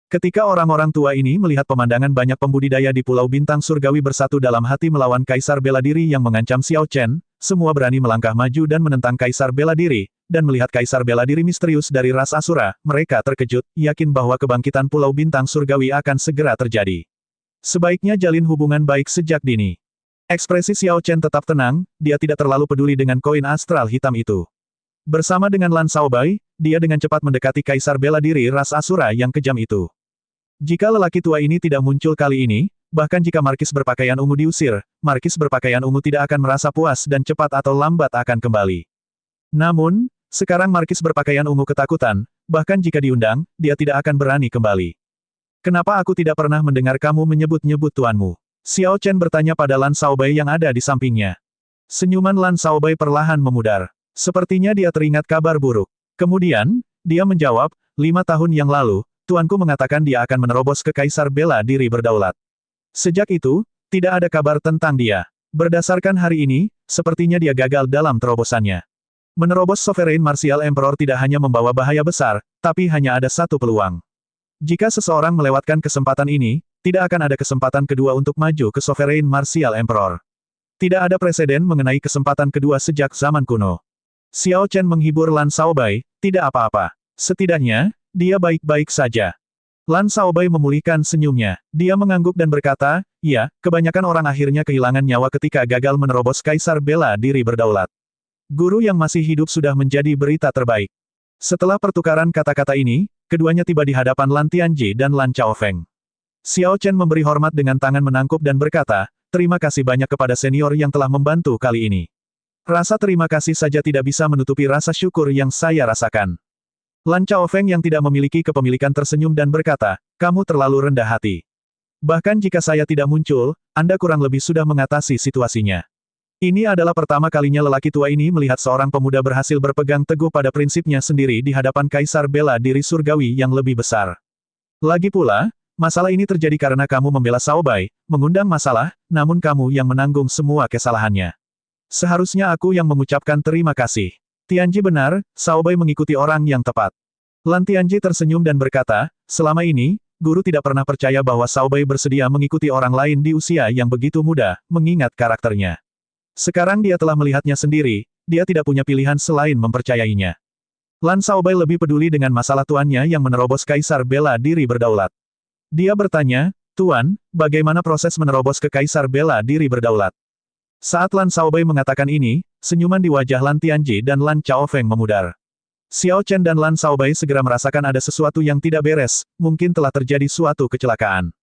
Ketika orang-orang tua ini melihat pemandangan banyak pembudidaya di Pulau Bintang Surgawi bersatu dalam hati melawan Kaisar Bela Diri yang mengancam Xiao Chen, semua berani melangkah maju dan menentang Kaisar Bela Diri, dan melihat Kaisar Bela Diri misterius dari ras Asura, mereka terkejut, yakin bahwa kebangkitan Pulau Bintang Surgawi akan segera terjadi. Sebaiknya jalin hubungan baik sejak dini. Ekspresi Xiao Chen tetap tenang, dia tidak terlalu peduli dengan koin astral hitam itu. Bersama dengan Lan Shaobai, dia dengan cepat mendekati Kaisar Bela Diri ras Asura yang kejam itu. Jika lelaki tua ini tidak muncul kali ini, bahkan jika markis berpakaian ungu diusir, markis berpakaian ungu tidak akan merasa puas dan cepat atau lambat akan kembali. Namun, sekarang markis berpakaian ungu ketakutan, bahkan jika diundang, dia tidak akan berani kembali. Kenapa aku tidak pernah mendengar kamu menyebut-nyebut tuanmu? Xiao Chen bertanya pada Lan Shaobai yang ada di sampingnya. Senyuman Lan Shaobai perlahan memudar. Sepertinya dia teringat kabar buruk. Kemudian, dia menjawab, 5 tahun yang lalu, tuanku mengatakan dia akan menerobos ke Kaisar Bela Diri berdaulat. Sejak itu, tidak ada kabar tentang dia. Berdasarkan hari ini, sepertinya dia gagal dalam terobosannya. Menerobos Sovereign Martial Emperor tidak hanya membawa bahaya besar, tapi hanya ada satu peluang. Jika seseorang melewatkan kesempatan ini, tidak akan ada kesempatan kedua untuk maju ke Sovereign Martial Emperor. Tidak ada preseden mengenai kesempatan kedua sejak zaman kuno. Xiao Chen menghibur Lan Shaobai, tidak apa-apa. Setidaknya, dia baik-baik saja. Lan Shaobai memulihkan senyumnya. Dia mengangguk dan berkata, ya, kebanyakan orang akhirnya kehilangan nyawa ketika gagal menerobos Kaisar Bela Diri berdaulat. Guru yang masih hidup sudah menjadi berita terbaik. Setelah pertukaran kata-kata ini, keduanya tiba di hadapan Lan Tianji dan Lan Chaofeng. Xiao Chen memberi hormat dengan tangan menangkup dan berkata, terima kasih banyak kepada senior yang telah membantu kali ini. Rasa terima kasih saja tidak bisa menutupi rasa syukur yang saya rasakan. Lan Chaofeng yang tidak memiliki kepemilikan tersenyum dan berkata, kamu terlalu rendah hati. Bahkan jika saya tidak muncul, Anda kurang lebih sudah mengatasi situasinya. Ini adalah pertama kalinya lelaki tua ini melihat seorang pemuda berhasil berpegang teguh pada prinsipnya sendiri di hadapan Kaisar Bela Diri Surgawi yang lebih besar. Lagi pula, masalah ini terjadi karena kamu membela Xiaobai, mengundang masalah, namun kamu yang menanggung semua kesalahannya. Seharusnya aku yang mengucapkan terima kasih. Tianji benar, Xiaobai mengikuti orang yang tepat. Lan Tianji tersenyum dan berkata, selama ini, guru tidak pernah percaya bahwa Xiaobai bersedia mengikuti orang lain di usia yang begitu muda, mengingat karakternya. Sekarang dia telah melihatnya sendiri, dia tidak punya pilihan selain mempercayainya. Lan Xiaobai lebih peduli dengan masalah tuannya yang menerobos Kaisar Bela Diri Berdaulat. Dia bertanya, Tuan, bagaimana proses menerobos ke Kaisar Bela Diri Berdaulat? Saat Lan Xiaobai mengatakan ini, senyuman di wajah Lan Tianji dan Lan Chaofeng memudar. Xiao Chen dan Lan Xiaobai segera merasakan ada sesuatu yang tidak beres, mungkin telah terjadi suatu kecelakaan.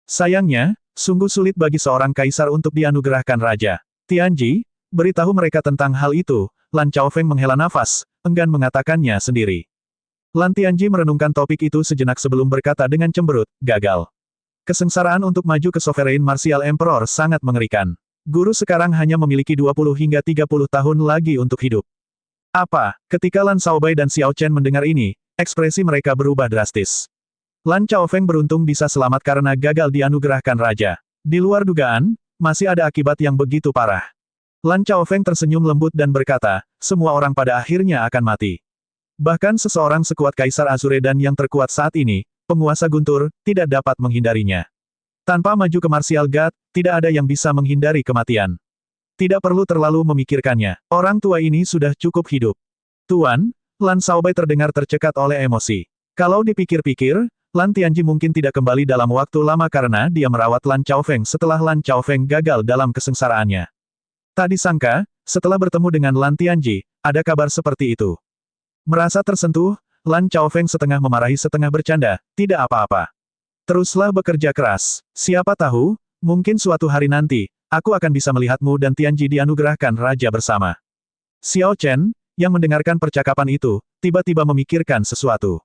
Sayangnya, sungguh sulit bagi seorang kaisar untuk dianugerahkan raja. Tianji, beritahu mereka tentang hal itu, Lan Chaofeng menghela nafas, enggan mengatakannya sendiri. Lan Tianji merenungkan topik itu sejenak sebelum berkata dengan cemberut, gagal. Kesengsaraan untuk maju ke Sovereign Martial Emperor sangat mengerikan. Guru sekarang hanya memiliki 20 hingga 30 tahun lagi untuk hidup. Apa? Ketika Lan Xiaobai dan Xiao Chen mendengar ini, ekspresi mereka berubah drastis. Lan Chaofeng beruntung bisa selamat karena gagal dianugerahkan raja. Di luar dugaan, masih ada akibat yang begitu parah. Lan Chaofeng tersenyum lembut dan berkata, semua orang pada akhirnya akan mati. Bahkan seseorang sekuat Kaisar Azuredan yang terkuat saat ini, penguasa guntur, tidak dapat menghindarinya. Tanpa maju ke Martial God, tidak ada yang bisa menghindari kematian. Tidak perlu terlalu memikirkannya, orang tua ini sudah cukup hidup. Tuan, Lan Xiaobai terdengar tercekat oleh emosi. Kalau dipikir-pikir, Lan Tianji mungkin tidak kembali dalam waktu lama karena dia merawat Lan Chaofeng setelah Lan Chaofeng gagal dalam kesengsaraannya. Tak disangka, setelah bertemu dengan Lan Tianji, ada kabar seperti itu. Merasa tersentuh, Lan Chaofeng setengah memarahi setengah bercanda, tidak apa-apa. Teruslah bekerja keras. Siapa tahu, mungkin suatu hari nanti, aku akan bisa melihatmu dan Tianji dianugerahkan raja bersama. Xiao Chen, yang mendengarkan percakapan itu, tiba-tiba memikirkan sesuatu.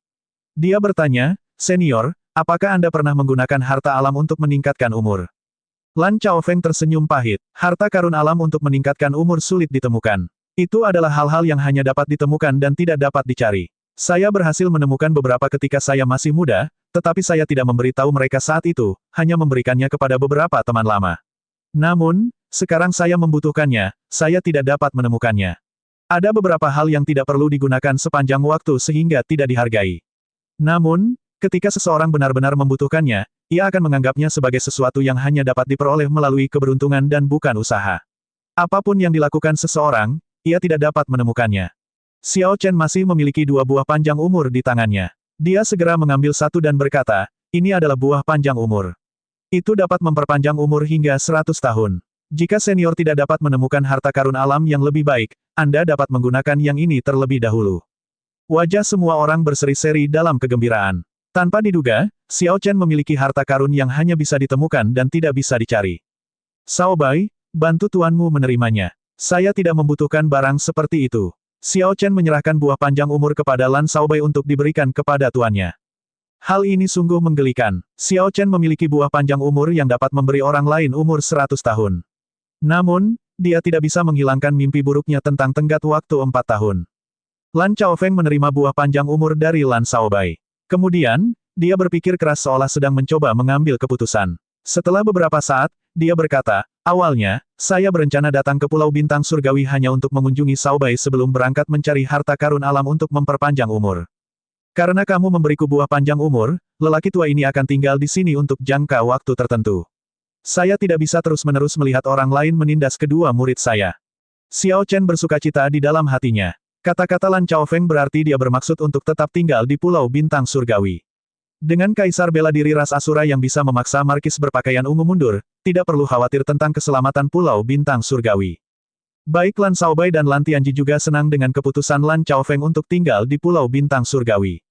Dia bertanya, Senior, apakah Anda pernah menggunakan harta alam untuk meningkatkan umur? Lan Chaofeng tersenyum pahit. Harta karun alam untuk meningkatkan umur sulit ditemukan. Itu adalah hal-hal yang hanya dapat ditemukan dan tidak dapat dicari. Saya berhasil menemukan beberapa ketika saya masih muda, tetapi saya tidak memberitahu mereka saat itu, hanya memberikannya kepada beberapa teman lama. Namun, sekarang saya membutuhkannya, saya tidak dapat menemukannya. Ada beberapa hal yang tidak perlu digunakan sepanjang waktu sehingga tidak dihargai. Namun, ketika seseorang benar-benar membutuhkannya, ia akan menganggapnya sebagai sesuatu yang hanya dapat diperoleh melalui keberuntungan dan bukan usaha. Apapun yang dilakukan seseorang, ia tidak dapat menemukannya. Xiao Chen masih memiliki 2 buah panjang umur di tangannya. Dia segera mengambil satu dan berkata, ini adalah buah panjang umur. Itu dapat memperpanjang umur hingga 100 tahun. Jika senior tidak dapat menemukan harta karun alam yang lebih baik, Anda dapat menggunakan yang ini terlebih dahulu. Wajah semua orang berseri-seri dalam kegembiraan. Tanpa diduga, Xiao Chen memiliki harta karun yang hanya bisa ditemukan dan tidak bisa dicari. Xiaobai, bantu tuanmu menerimanya. Saya tidak membutuhkan barang seperti itu. Xiao Chen menyerahkan buah panjang umur kepada Lan Xiaobai untuk diberikan kepada tuannya. Hal ini sungguh menggelikan. Xiao Chen memiliki buah panjang umur yang dapat memberi orang lain umur 100 tahun. Namun, dia tidak bisa menghilangkan mimpi buruknya tentang tenggat waktu 4 tahun. Lan Chaofeng menerima buah panjang umur dari Lan Xiaobai. Kemudian, dia berpikir keras seolah sedang mencoba mengambil keputusan. Setelah beberapa saat, dia berkata, awalnya, saya berencana datang ke Pulau Bintang Surgawi hanya untuk mengunjungi Xiaobai sebelum berangkat mencari harta karun alam untuk memperpanjang umur. Karena kamu memberiku buah panjang umur, lelaki tua ini akan tinggal di sini untuk jangka waktu tertentu. Saya tidak bisa terus-menerus melihat orang lain menindas kedua murid saya. Xiao Chen bersukacita di dalam hatinya. Kata-kata Lan Chaofeng berarti dia bermaksud untuk tetap tinggal di Pulau Bintang Surgawi. Dengan Kaisar bela diri ras Asura yang bisa memaksa markis berpakaian ungu mundur, tidak perlu khawatir tentang keselamatan Pulau Bintang Surgawi. Baik Lan Xiaobai dan Lan Tianji juga senang dengan keputusan Lan Chaofeng untuk tinggal di Pulau Bintang Surgawi.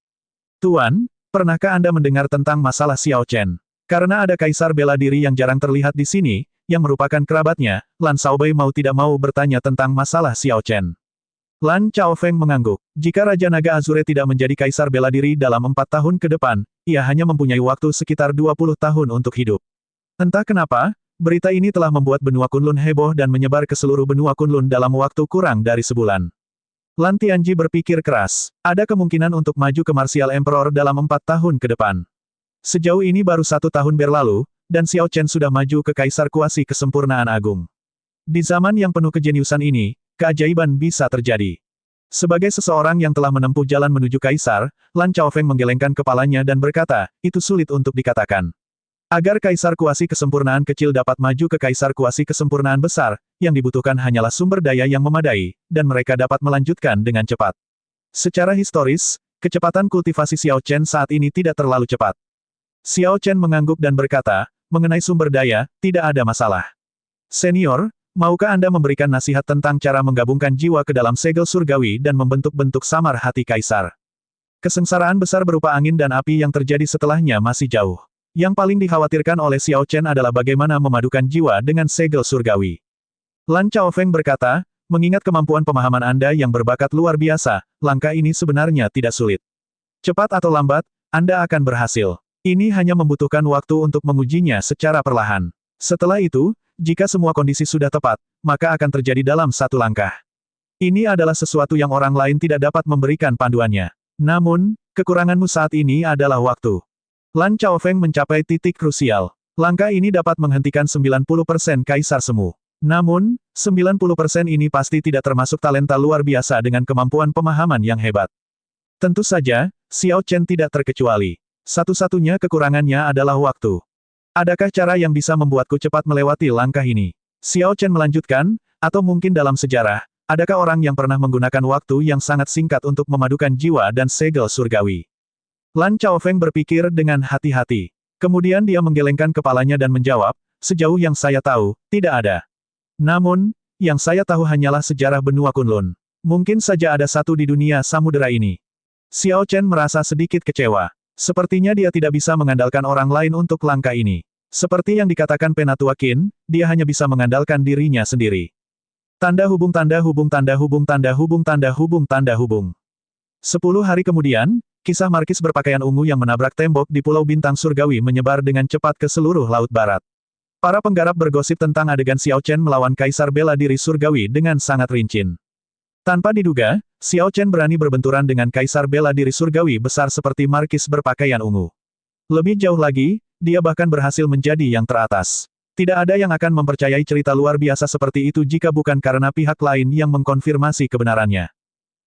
Tuan, pernahkah Anda mendengar tentang masalah Xiao Chen? Karena ada Kaisar bela diri yang jarang terlihat di sini, yang merupakan kerabatnya, Lan Xiaobai mau tidak mau bertanya tentang masalah Xiao Chen. Lan Chaofeng mengangguk. Jika Raja Naga Azure tidak menjadi kaisar bela diri dalam 4 tahun ke depan, ia hanya mempunyai waktu sekitar 20 tahun untuk hidup. Entah kenapa, Berita ini telah membuat benua Kunlun heboh dan menyebar ke seluruh benua Kunlun dalam waktu kurang dari sebulan. Lan Tianji berpikir keras. Ada kemungkinan untuk maju ke Martial Emperor dalam 4 tahun ke depan. Sejauh ini baru 1 tahun berlalu, dan Xiao Chen sudah maju ke Kaisar Kuasi Kesempurnaan Agung. Di zaman yang penuh kejeniusan ini, keajaiban bisa terjadi. Sebagai seseorang yang telah menempuh jalan menuju Kaisar, Lan Chaofeng menggelengkan kepalanya dan berkata, itu sulit untuk dikatakan. Agar Kaisar Kuasi Kesempurnaan kecil dapat maju ke Kaisar Kuasi Kesempurnaan besar, yang dibutuhkan hanyalah sumber daya yang memadai, dan mereka dapat melanjutkan dengan cepat. Secara historis, kecepatan kultivasi Xiao Chen saat ini tidak terlalu cepat. Xiao Chen mengangguk dan berkata, mengenai sumber daya, tidak ada masalah. Senior, maukah Anda memberikan nasihat tentang cara menggabungkan jiwa ke dalam segel surgawi dan membentuk-bentuk samar hati Kaisar? Kesengsaraan besar berupa angin dan api yang terjadi setelahnya masih jauh. Yang paling dikhawatirkan oleh Xiao Chen adalah bagaimana memadukan jiwa dengan segel surgawi. Lan Chaofeng berkata, mengingat kemampuan pemahaman Anda yang berbakat luar biasa, langkah ini sebenarnya tidak sulit. Cepat atau lambat, Anda akan berhasil. Ini hanya membutuhkan waktu untuk mengujinya secara perlahan. Setelah itu, jika semua kondisi sudah tepat, maka akan terjadi dalam 1 langkah. Ini adalah sesuatu yang orang lain tidak dapat memberikan panduannya. Namun, kekuranganmu saat ini adalah waktu. Lan Chaofeng mencapai titik krusial. Langkah ini dapat menghentikan 90% Kaisar Semu. Namun, 90% ini pasti tidak termasuk talenta luar biasa dengan kemampuan pemahaman yang hebat. Tentu saja, Xiao Chen tidak terkecuali. Satu-satunya kekurangannya adalah waktu. Adakah cara yang bisa membuatku cepat melewati langkah ini? Xiao Chen melanjutkan, atau mungkin dalam sejarah, adakah orang yang pernah menggunakan waktu yang sangat singkat untuk memadukan jiwa dan segel surgawi? Lan Chaofeng berpikir dengan hati-hati. Kemudian dia menggelengkan kepalanya dan menjawab, sejauh yang saya tahu, tidak ada. Namun, yang saya tahu hanyalah sejarah benua Kunlun. Mungkin saja ada satu di dunia samudera ini. Xiao Chen merasa sedikit kecewa. Sepertinya dia tidak bisa mengandalkan orang lain untuk langkah ini. Seperti yang dikatakan Penatua Qin, dia hanya bisa mengandalkan dirinya sendiri. Tanda hubung tanda hubung tanda hubung tanda hubung tanda hubung tanda hubung. 10 hari kemudian, kisah markis berpakaian ungu yang menabrak tembok di Pulau Bintang Surgawi menyebar dengan cepat ke seluruh Laut Barat. Para penggarap bergosip tentang adegan Xiao Chen melawan Kaisar Bela Diri Surgawi dengan sangat rinci. Tanpa diduga, Xiao Chen berani berbenturan dengan Kaisar Bela Diri Surgawi besar seperti markis berpakaian ungu. Lebih jauh lagi, dia bahkan berhasil menjadi yang teratas. Tidak ada yang akan mempercayai cerita luar biasa seperti itu jika bukan karena pihak lain yang mengkonfirmasi kebenarannya.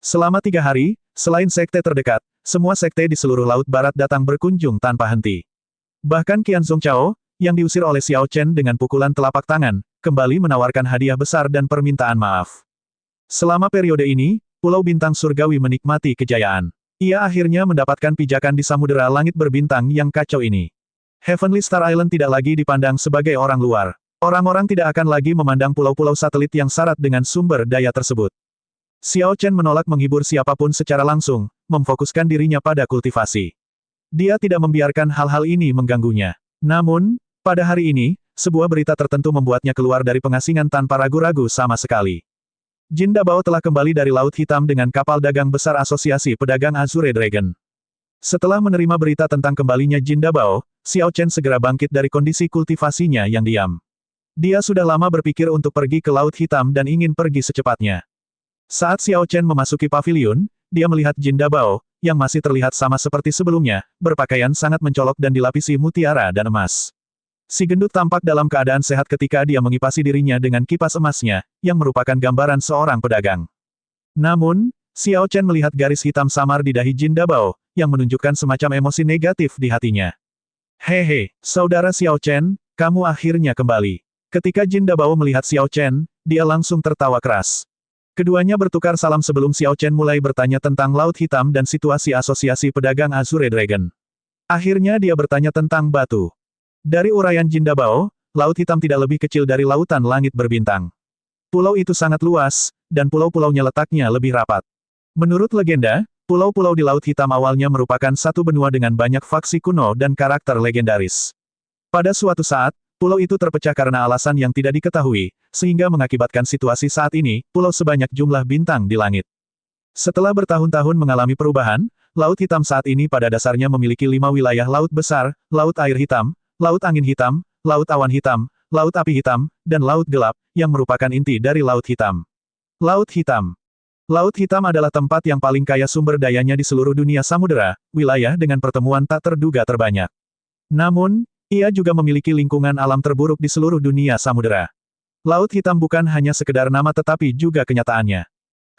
Selama 3 hari, selain sekte terdekat, semua sekte di seluruh Laut Barat datang berkunjung tanpa henti. Bahkan Qian Zhongchao, yang diusir oleh Xiao Chen dengan pukulan telapak tangan, kembali menawarkan hadiah besar dan permintaan maaf. Selama periode ini, Pulau Bintang Surgawi menikmati kejayaan. Ia akhirnya mendapatkan pijakan di samudera langit berbintang yang kacau ini. Heavenly Star Island tidak lagi dipandang sebagai orang luar. Orang-orang tidak akan lagi memandang pulau-pulau satelit yang syarat dengan sumber daya tersebut. Xiao Chen menolak menghibur siapapun secara langsung, memfokuskan dirinya pada kultivasi. Dia tidak membiarkan hal-hal ini mengganggunya. Namun, pada hari ini, sebuah berita tertentu membuatnya keluar dari pengasingan tanpa ragu-ragu sama sekali. Jin Dabao telah kembali dari Laut Hitam dengan kapal dagang besar Asosiasi Pedagang Azure Dragon. Setelah menerima berita tentang kembalinya Jin Dabao, Xiao Chen segera bangkit dari kondisi kultivasinya yang diam. Dia sudah lama berpikir untuk pergi ke Laut Hitam dan ingin pergi secepatnya. Saat Xiao Chen memasuki pavilion, dia melihat Jin Dabao, yang masih terlihat sama seperti sebelumnya, berpakaian sangat mencolok dan dilapisi mutiara dan emas. Si gendut tampak dalam keadaan sehat ketika dia mengipasi dirinya dengan kipas emasnya, yang merupakan gambaran seorang pedagang. Namun, Xiao Chen melihat garis hitam samar di dahi Jin Dabao, yang menunjukkan semacam emosi negatif di hatinya. Hehe, saudara Xiao Chen, kamu akhirnya kembali. Ketika Jin Dabao melihat Xiao Chen, dia langsung tertawa keras. Keduanya bertukar salam sebelum Xiao Chen mulai bertanya tentang Laut Hitam dan situasi Asosiasi Pedagang Azure Dragon. Akhirnya dia bertanya tentang batu. Dari uraian Jin Dabao, Laut Hitam tidak lebih kecil dari lautan langit berbintang. Pulau itu sangat luas, dan pulau-pulaunya letaknya lebih rapat. Menurut legenda, pulau-pulau di Laut Hitam awalnya merupakan satu benua dengan banyak faksi kuno dan karakter legendaris. Pada suatu saat, pulau itu terpecah karena alasan yang tidak diketahui, sehingga mengakibatkan situasi saat ini, pulau sebanyak jumlah bintang di langit. Setelah bertahun-tahun mengalami perubahan, Laut Hitam saat ini pada dasarnya memiliki 5 wilayah laut besar, Laut Air Hitam, Laut Angin Hitam, Laut Awan Hitam, Laut Api Hitam, dan Laut Gelap, yang merupakan inti dari Laut Hitam. Laut Hitam. Laut Hitam adalah tempat yang paling kaya sumber dayanya di seluruh dunia samudera, wilayah dengan pertemuan tak terduga terbanyak. Namun, ia juga memiliki lingkungan alam terburuk di seluruh dunia samudera. Laut Hitam bukan hanya sekedar nama tetapi juga kenyataannya.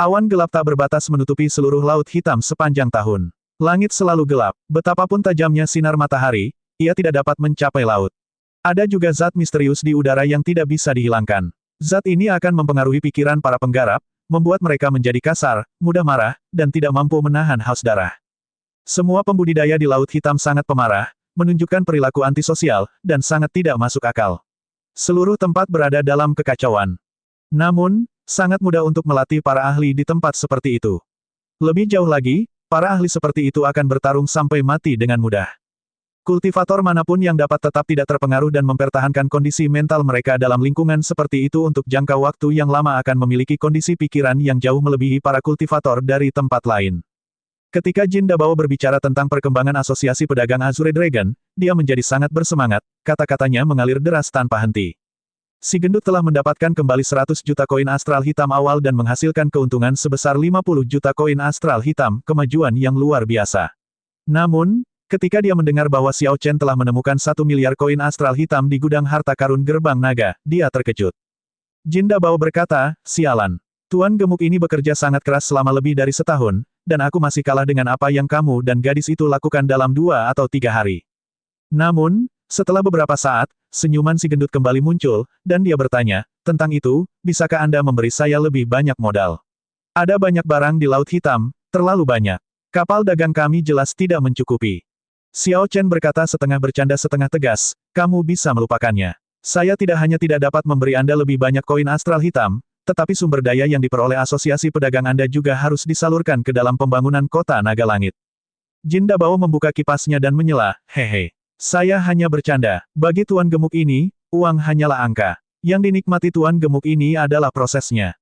Awan gelap tak berbatas menutupi seluruh Laut Hitam sepanjang tahun. Langit selalu gelap, betapapun tajamnya sinar matahari, ia tidak dapat mencapai laut. Ada juga zat misterius di udara yang tidak bisa dihilangkan. Zat ini akan mempengaruhi pikiran para penggarap, membuat mereka menjadi kasar, mudah marah, dan tidak mampu menahan haus darah. Semua pembudidaya di Laut Hitam sangat pemarah, menunjukkan perilaku antisosial, dan sangat tidak masuk akal. Seluruh tempat berada dalam kekacauan. Namun, sangat mudah untuk melatih para ahli di tempat seperti itu. Lebih jauh lagi, para ahli seperti itu akan bertarung sampai mati dengan mudah. Kultivator manapun yang dapat tetap tidak terpengaruh dan mempertahankan kondisi mental mereka dalam lingkungan seperti itu untuk jangka waktu yang lama akan memiliki kondisi pikiran yang jauh melebihi para kultivator dari tempat lain. Ketika Jin Dabao berbicara tentang perkembangan asosiasi pedagang Azure Dragon, dia menjadi sangat bersemangat, kata-katanya mengalir deras tanpa henti. Si gendut telah mendapatkan kembali 100 juta koin astral hitam awal dan menghasilkan keuntungan sebesar 50 juta koin astral hitam, kemajuan yang luar biasa. Namun, ketika dia mendengar bahwa Xiao Chen telah menemukan 1 miliar koin astral hitam di gudang harta karun gerbang naga, dia terkejut. Jin Dabao berkata, sialan. Tuan gemuk ini bekerja sangat keras selama lebih dari setahun, dan aku masih kalah dengan apa yang kamu dan gadis itu lakukan dalam 2 atau 3 hari. Namun, setelah beberapa saat, senyuman si gendut kembali muncul, dan dia bertanya, tentang itu, bisakah Anda memberi saya lebih banyak modal? Ada banyak barang di Laut Hitam, terlalu banyak. Kapal dagang kami jelas tidak mencukupi. Xiao Chen berkata setengah bercanda setengah tegas, kamu bisa melupakannya. Saya tidak hanya tidak dapat memberi Anda lebih banyak koin astral hitam, tetapi sumber daya yang diperoleh asosiasi pedagang Anda juga harus disalurkan ke dalam pembangunan kota naga langit. Jin Dabao membuka kipasnya dan menyela, hehe. Saya hanya bercanda. Bagi tuan gemuk ini, uang hanyalah angka. Yang dinikmati tuan gemuk ini adalah prosesnya.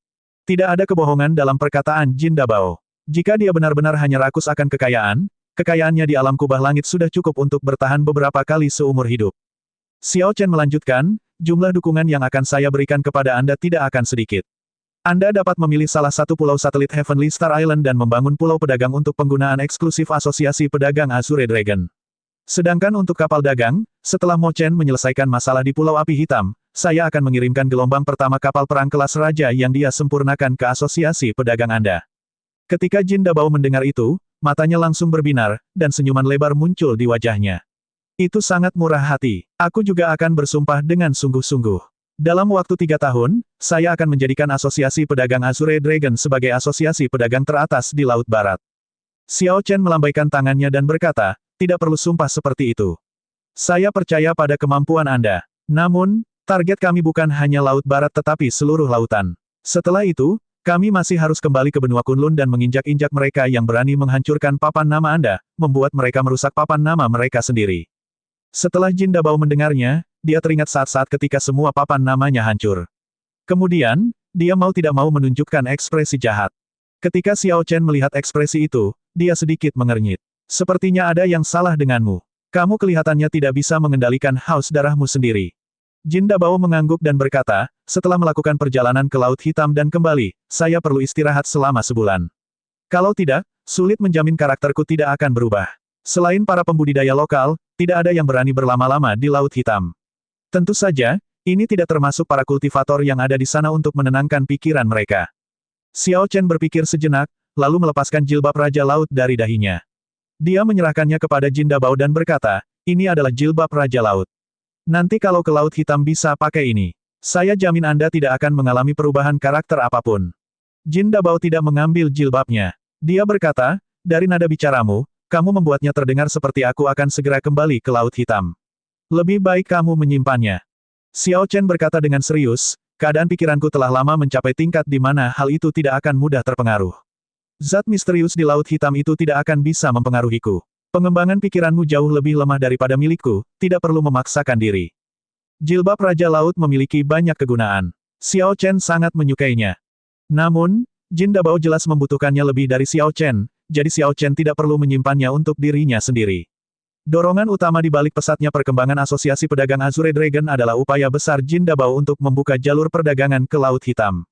Tidak ada kebohongan dalam perkataan Jin Dabao. Jika dia benar-benar hanya rakus akan kekayaannya di alam kubah langit sudah cukup untuk bertahan beberapa kali seumur hidup. Xiao Chen melanjutkan, jumlah dukungan yang akan saya berikan kepada Anda tidak akan sedikit. Anda dapat memilih salah satu pulau satelit Heavenly Star Island dan membangun pulau pedagang untuk penggunaan eksklusif asosiasi pedagang Azure Dragon. Sedangkan untuk kapal dagang, setelah Mo Chen menyelesaikan masalah di Pulau Api Hitam, saya akan mengirimkan gelombang pertama kapal perang kelas raja yang dia sempurnakan ke asosiasi pedagang Anda. Ketika Jin Dabao mendengar itu, matanya langsung berbinar, dan senyuman lebar muncul di wajahnya. Itu sangat murah hati. Aku juga akan bersumpah dengan sungguh-sungguh. Dalam waktu 3 tahun, saya akan menjadikan asosiasi pedagang Azure Dragon sebagai asosiasi pedagang teratas di Laut Barat. Xiao Chen melambaikan tangannya dan berkata, tidak perlu sumpah seperti itu. Saya percaya pada kemampuan Anda. Namun, target kami bukan hanya Laut Barat tetapi seluruh lautan. Setelah itu, kami masih harus kembali ke benua Kunlun dan menginjak-injak mereka yang berani menghancurkan papan nama Anda, membuat mereka merusak papan nama mereka sendiri. Setelah Jin Dabao mendengarnya, dia teringat saat-saat ketika semua papan namanya hancur. Kemudian, dia mau tidak mau menunjukkan ekspresi jahat. Ketika Xiao Chen melihat ekspresi itu, dia sedikit mengernyit. Sepertinya ada yang salah denganmu. Kamu kelihatannya tidak bisa mengendalikan haus darahmu sendiri. Jin Dabao mengangguk dan berkata, setelah melakukan perjalanan ke Laut Hitam dan kembali, saya perlu istirahat selama sebulan. Kalau tidak, sulit menjamin karakterku tidak akan berubah. Selain para pembudidaya lokal, tidak ada yang berani berlama-lama di Laut Hitam. Tentu saja, ini tidak termasuk para kultivator yang ada di sana untuk menenangkan pikiran mereka. Xiao Chen berpikir sejenak, lalu melepaskan jilbab Raja Laut dari dahinya. Dia menyerahkannya kepada Jin Dabao dan berkata, ini adalah jilbab Raja Laut. Nanti kalau ke Laut Hitam bisa pakai ini. Saya jamin Anda tidak akan mengalami perubahan karakter apapun. Jin Dabao tidak mengambil jilbabnya. Dia berkata, dari nada bicaramu, kamu membuatnya terdengar seperti aku akan segera kembali ke Laut Hitam. Lebih baik kamu menyimpannya. Xiao Chen berkata dengan serius, keadaan pikiranku telah lama mencapai tingkat di mana hal itu tidak akan mudah terpengaruh. Zat misterius di Laut Hitam itu tidak akan bisa mempengaruhiku. Pengembangan pikiranmu jauh lebih lemah daripada milikku, tidak perlu memaksakan diri. Jilbab Raja Laut memiliki banyak kegunaan. Xiao Chen sangat menyukainya. Namun, Jin Dabao jelas membutuhkannya lebih dari Xiao Chen, jadi Xiao Chen tidak perlu menyimpannya untuk dirinya sendiri. Dorongan utama di balik pesatnya perkembangan Asosiasi Pedagang Azure Dragon adalah upaya besar Jin Dabao untuk membuka jalur perdagangan ke Laut Hitam.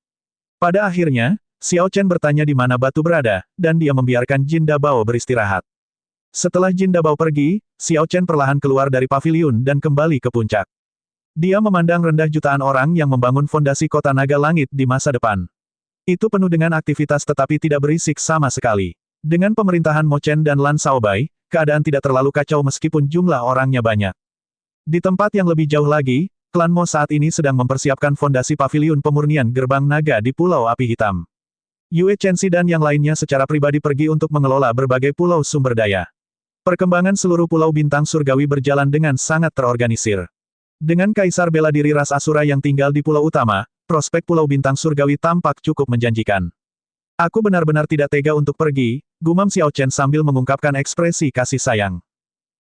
Pada akhirnya, Xiao Chen bertanya di mana batu berada, dan dia membiarkan Jin Dabao beristirahat. Setelah Jin Dabao pergi, Xiao Chen perlahan keluar dari paviliun dan kembali ke puncak. Dia memandang rendah jutaan orang yang membangun fondasi kota naga langit di masa depan. Itu penuh dengan aktivitas tetapi tidak berisik sama sekali. Dengan pemerintahan Mo Chen dan Lan Shaobai, keadaan tidak terlalu kacau meskipun jumlah orangnya banyak. Di tempat yang lebih jauh lagi, klan Mo saat ini sedang mempersiapkan fondasi paviliun pemurnian gerbang naga di Pulau Api Hitam. Yue Chenxi dan yang lainnya secara pribadi pergi untuk mengelola berbagai pulau sumber daya. Perkembangan seluruh pulau bintang surgawi berjalan dengan sangat terorganisir. Dengan kaisar bela diri ras Asura yang tinggal di pulau utama, prospek pulau bintang surgawi tampak cukup menjanjikan. Aku benar-benar tidak tega untuk pergi, gumam Xiao Chen sambil mengungkapkan ekspresi kasih sayang.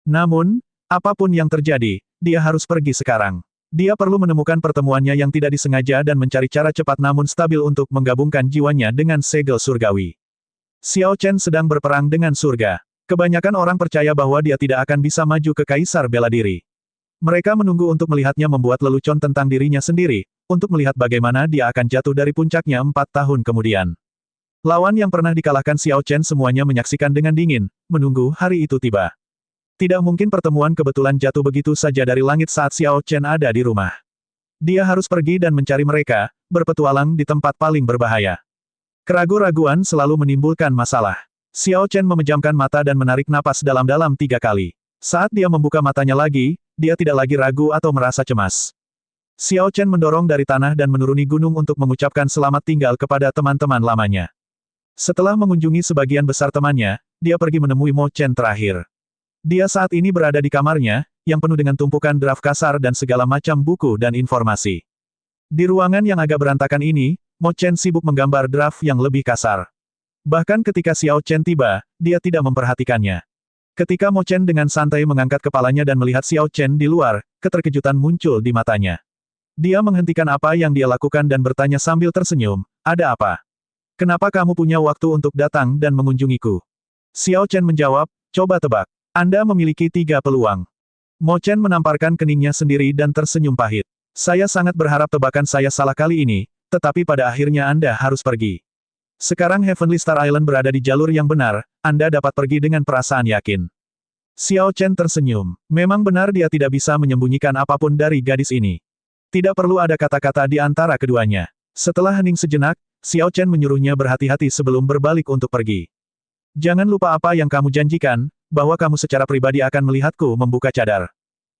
Namun, apapun yang terjadi, dia harus pergi sekarang. Dia perlu menemukan pertemuannya yang tidak disengaja dan mencari cara cepat namun stabil untuk menggabungkan jiwanya dengan segel surgawi. Xiao Chen sedang berperang dengan surga. Kebanyakan orang percaya bahwa dia tidak akan bisa maju ke kaisar bela diri. Mereka menunggu untuk melihatnya membuat lelucon tentang dirinya sendiri, untuk melihat bagaimana dia akan jatuh dari puncaknya 4 tahun kemudian. Lawan yang pernah dikalahkan Xiao Chen semuanya menyaksikan dengan dingin, menunggu hari itu tiba. Tidak mungkin pertemuan kebetulan jatuh begitu saja dari langit saat Xiao Chen ada di rumah. Dia harus pergi dan mencari mereka, berpetualang di tempat paling berbahaya. Keraguan-raguan selalu menimbulkan masalah. Xiao Chen memejamkan mata dan menarik napas dalam-dalam 3 kali. Saat dia membuka matanya lagi, dia tidak lagi ragu atau merasa cemas. Xiao Chen mendorong dari tanah dan menuruni gunung untuk mengucapkan selamat tinggal kepada teman-teman lamanya. Setelah mengunjungi sebagian besar temannya, dia pergi menemui Mo Chen terakhir. Dia saat ini berada di kamarnya, yang penuh dengan tumpukan draft kasar dan segala macam buku dan informasi. Di ruangan yang agak berantakan ini, Mo Chen sibuk menggambar draft yang lebih kasar. Bahkan ketika Xiao Chen tiba, dia tidak memperhatikannya. Ketika Mo Chen dengan santai mengangkat kepalanya dan melihat Xiao Chen di luar, keterkejutan muncul di matanya. Dia menghentikan apa yang dia lakukan dan bertanya sambil tersenyum, "Ada apa? Kenapa kamu punya waktu untuk datang dan mengunjungiku?" Xiao Chen menjawab, "Coba tebak. Anda memiliki 3 peluang." Mo Chen menamparkan keningnya sendiri dan tersenyum pahit. "Saya sangat berharap tebakan saya salah kali ini, tetapi pada akhirnya Anda harus pergi. Sekarang Heavenly Star Island berada di jalur yang benar, Anda dapat pergi dengan perasaan yakin." Xiao Chen tersenyum. Memang benar dia tidak bisa menyembunyikan apapun dari gadis ini. Tidak perlu ada kata-kata di antara keduanya. Setelah hening sejenak, Xiao Chen menyuruhnya berhati-hati sebelum berbalik untuk pergi. "Jangan lupa apa yang kamu janjikan, bahwa kamu secara pribadi akan melihatku membuka cadar."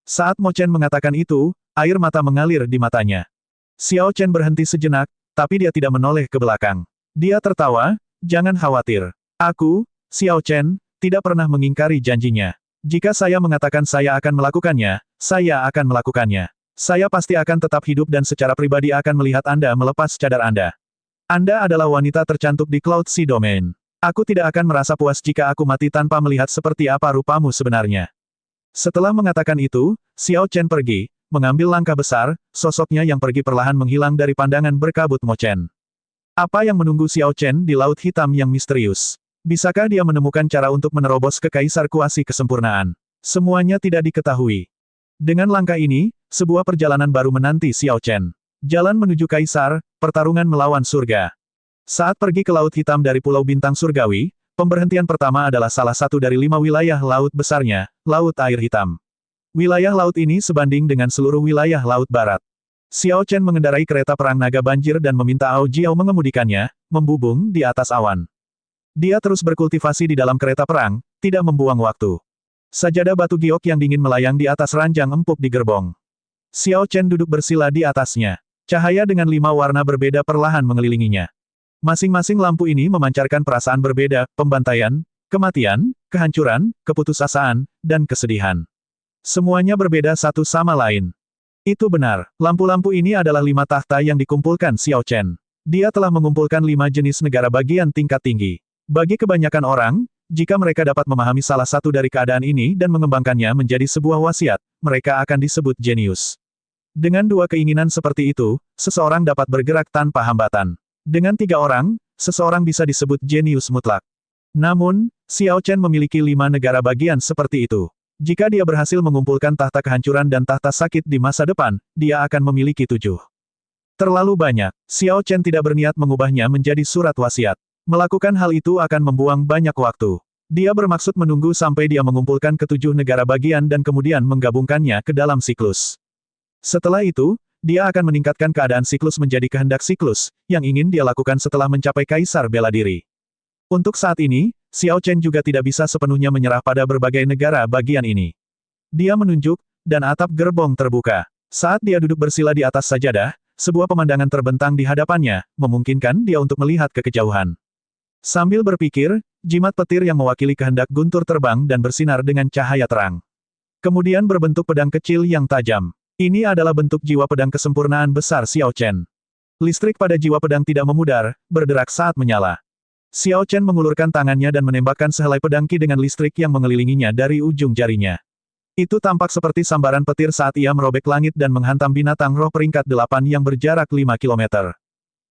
Saat Mo Chen mengatakan itu, air mata mengalir di matanya. Xiao Chen berhenti sejenak, tapi dia tidak menoleh ke belakang. Dia tertawa, "Jangan khawatir. Aku, Xiao Chen, tidak pernah mengingkari janjinya. Jika saya mengatakan saya akan melakukannya, saya akan melakukannya. Saya pasti akan tetap hidup dan secara pribadi akan melihat Anda melepas cadar Anda. Anda adalah wanita tercantik di Cloud Sea Domain. Aku tidak akan merasa puas jika aku mati tanpa melihat seperti apa rupamu sebenarnya." Setelah mengatakan itu, Xiao Chen pergi, mengambil langkah besar, sosoknya yang pergi perlahan menghilang dari pandangan berkabut Mo Chen. Apa yang menunggu Xiao Chen di Laut Hitam yang misterius? Bisakah dia menemukan cara untuk menerobos ke Kaisar Kuasi Kesempurnaan? Semuanya tidak diketahui. Dengan langkah ini, sebuah perjalanan baru menanti Xiao Chen. Jalan menuju Kaisar, pertarungan melawan surga. Saat pergi ke Laut Hitam dari Pulau Bintang Surgawi, pemberhentian pertama adalah salah satu dari 5 wilayah laut besarnya, Laut Air Hitam. Wilayah laut ini sebanding dengan seluruh wilayah Laut Barat. Xiao Chen mengendarai kereta perang naga banjir dan meminta Ao Jiao mengemudikannya, membubung di atas awan. Dia terus berkultivasi di dalam kereta perang, tidak membuang waktu. Sajadah batu giok yang dingin melayang di atas ranjang empuk di gerbong. Xiao Chen duduk bersila di atasnya. Cahaya dengan 5 warna berbeda perlahan mengelilinginya. Masing-masing lampu ini memancarkan perasaan berbeda, pembantaian, kematian, kehancuran, keputusasaan, dan kesedihan. Semuanya berbeda satu sama lain. Itu benar, lampu-lampu ini adalah 5 takhta yang dikumpulkan Xiao Chen. Dia telah mengumpulkan 5 jenis negara bagian tingkat tinggi. Bagi kebanyakan orang, jika mereka dapat memahami salah satu dari keadaan ini dan mengembangkannya menjadi sebuah wasiat, mereka akan disebut jenius. Dengan 2 keinginan seperti itu, seseorang dapat bergerak tanpa hambatan. Dengan 3 orang, seseorang bisa disebut jenius mutlak. Namun, Xiao Chen memiliki 5 negara bagian seperti itu. Jika dia berhasil mengumpulkan tahta kehancuran dan tahta sakit di masa depan, dia akan memiliki 7. Terlalu banyak. Xiao Chen tidak berniat mengubahnya menjadi surat wasiat. Melakukan hal itu akan membuang banyak waktu. Dia bermaksud menunggu sampai dia mengumpulkan ke-7 negara bagian dan kemudian menggabungkannya ke dalam siklus. Setelah itu, dia akan meningkatkan keadaan siklus menjadi kehendak siklus, yang ingin dia lakukan setelah mencapai kaisar bela diri. Untuk saat ini, Xiao Chen juga tidak bisa sepenuhnya menyerah pada berbagai negara bagian ini. Dia menunjuk, dan atap gerbong terbuka. Saat dia duduk bersila di atas sajadah, sebuah pemandangan terbentang di hadapannya, memungkinkan dia untuk melihat ke kejauhan. Sambil berpikir, jimat petir yang mewakili kehendak guntur terbang dan bersinar dengan cahaya terang. Kemudian berbentuk pedang kecil yang tajam. Ini adalah bentuk jiwa pedang kesempurnaan besar Xiao Chen. Listrik pada jiwa pedang tidak memudar, berderak saat menyala. Xiao Chen mengulurkan tangannya dan menembakkan sehelai pedang Qi dengan listrik yang mengelilinginya dari ujung jarinya. Itu tampak seperti sambaran petir saat ia merobek langit dan menghantam binatang roh peringkat 8 yang berjarak 5 km.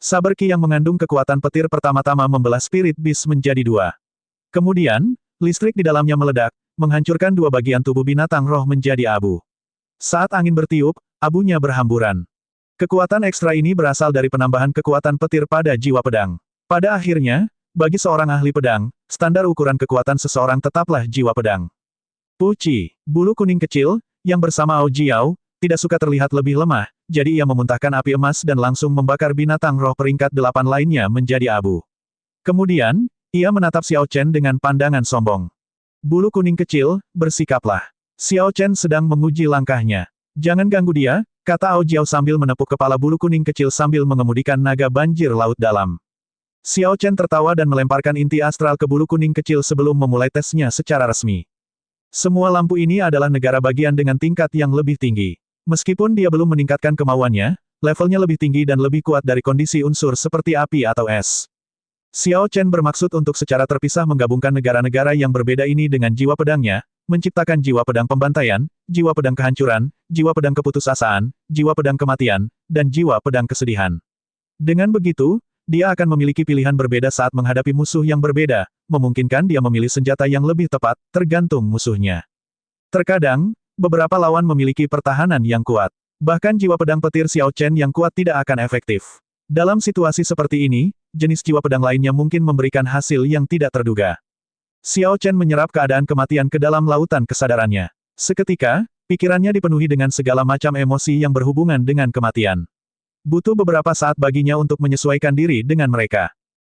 Saber Qi yang mengandung kekuatan petir pertama-tama membelah Spirit Beast menjadi 2. Kemudian, listrik di dalamnya meledak, menghancurkan 2 bagian tubuh binatang roh menjadi abu. Saat angin bertiup, abunya berhamburan. Kekuatan ekstra ini berasal dari penambahan kekuatan petir pada jiwa pedang. Pada akhirnya, bagi seorang ahli pedang, standar ukuran kekuatan seseorang tetaplah jiwa pedang. Puci, bulu kuning kecil, yang bersama Ao Jiao, tidak suka terlihat lebih lemah, jadi ia memuntahkan api emas dan langsung membakar binatang roh peringkat 8 lainnya menjadi abu. Kemudian, ia menatap Xiao Chen dengan pandangan sombong. Bulu kuning kecil, bersikaplah. Xiao Chen sedang menguji langkahnya. Jangan ganggu dia, kata Ao Jiao sambil menepuk kepala bulu kuning kecil sambil mengemudikan naga banjir laut dalam. Xiao Chen tertawa dan melemparkan inti astral ke bulu kuning kecil sebelum memulai tesnya secara resmi. Semua lampu ini adalah negara bagian dengan tingkat yang lebih tinggi. Meskipun dia belum meningkatkan kemauannya, levelnya lebih tinggi dan lebih kuat dari kondisi unsur seperti api atau es. Xiao Chen bermaksud untuk secara terpisah menggabungkan negara-negara yang berbeda ini dengan jiwa pedangnya, menciptakan jiwa pedang pembantaian, jiwa pedang kehancuran, jiwa pedang keputusasaan, jiwa pedang kematian, dan jiwa pedang kesedihan. Dengan begitu, dia akan memiliki pilihan berbeda saat menghadapi musuh yang berbeda, memungkinkan dia memilih senjata yang lebih tepat, tergantung musuhnya. Terkadang, beberapa lawan memiliki pertahanan yang kuat. Bahkan jiwa pedang petir Xiao Chen yang kuat tidak akan efektif. Dalam situasi seperti ini, jenis jiwa pedang lainnya mungkin memberikan hasil yang tidak terduga. Xiao Chen menyerap keadaan kematian ke dalam lautan kesadarannya. Seketika, pikirannya dipenuhi dengan segala macam emosi yang berhubungan dengan kematian. Butuh beberapa saat baginya untuk menyesuaikan diri dengan mereka.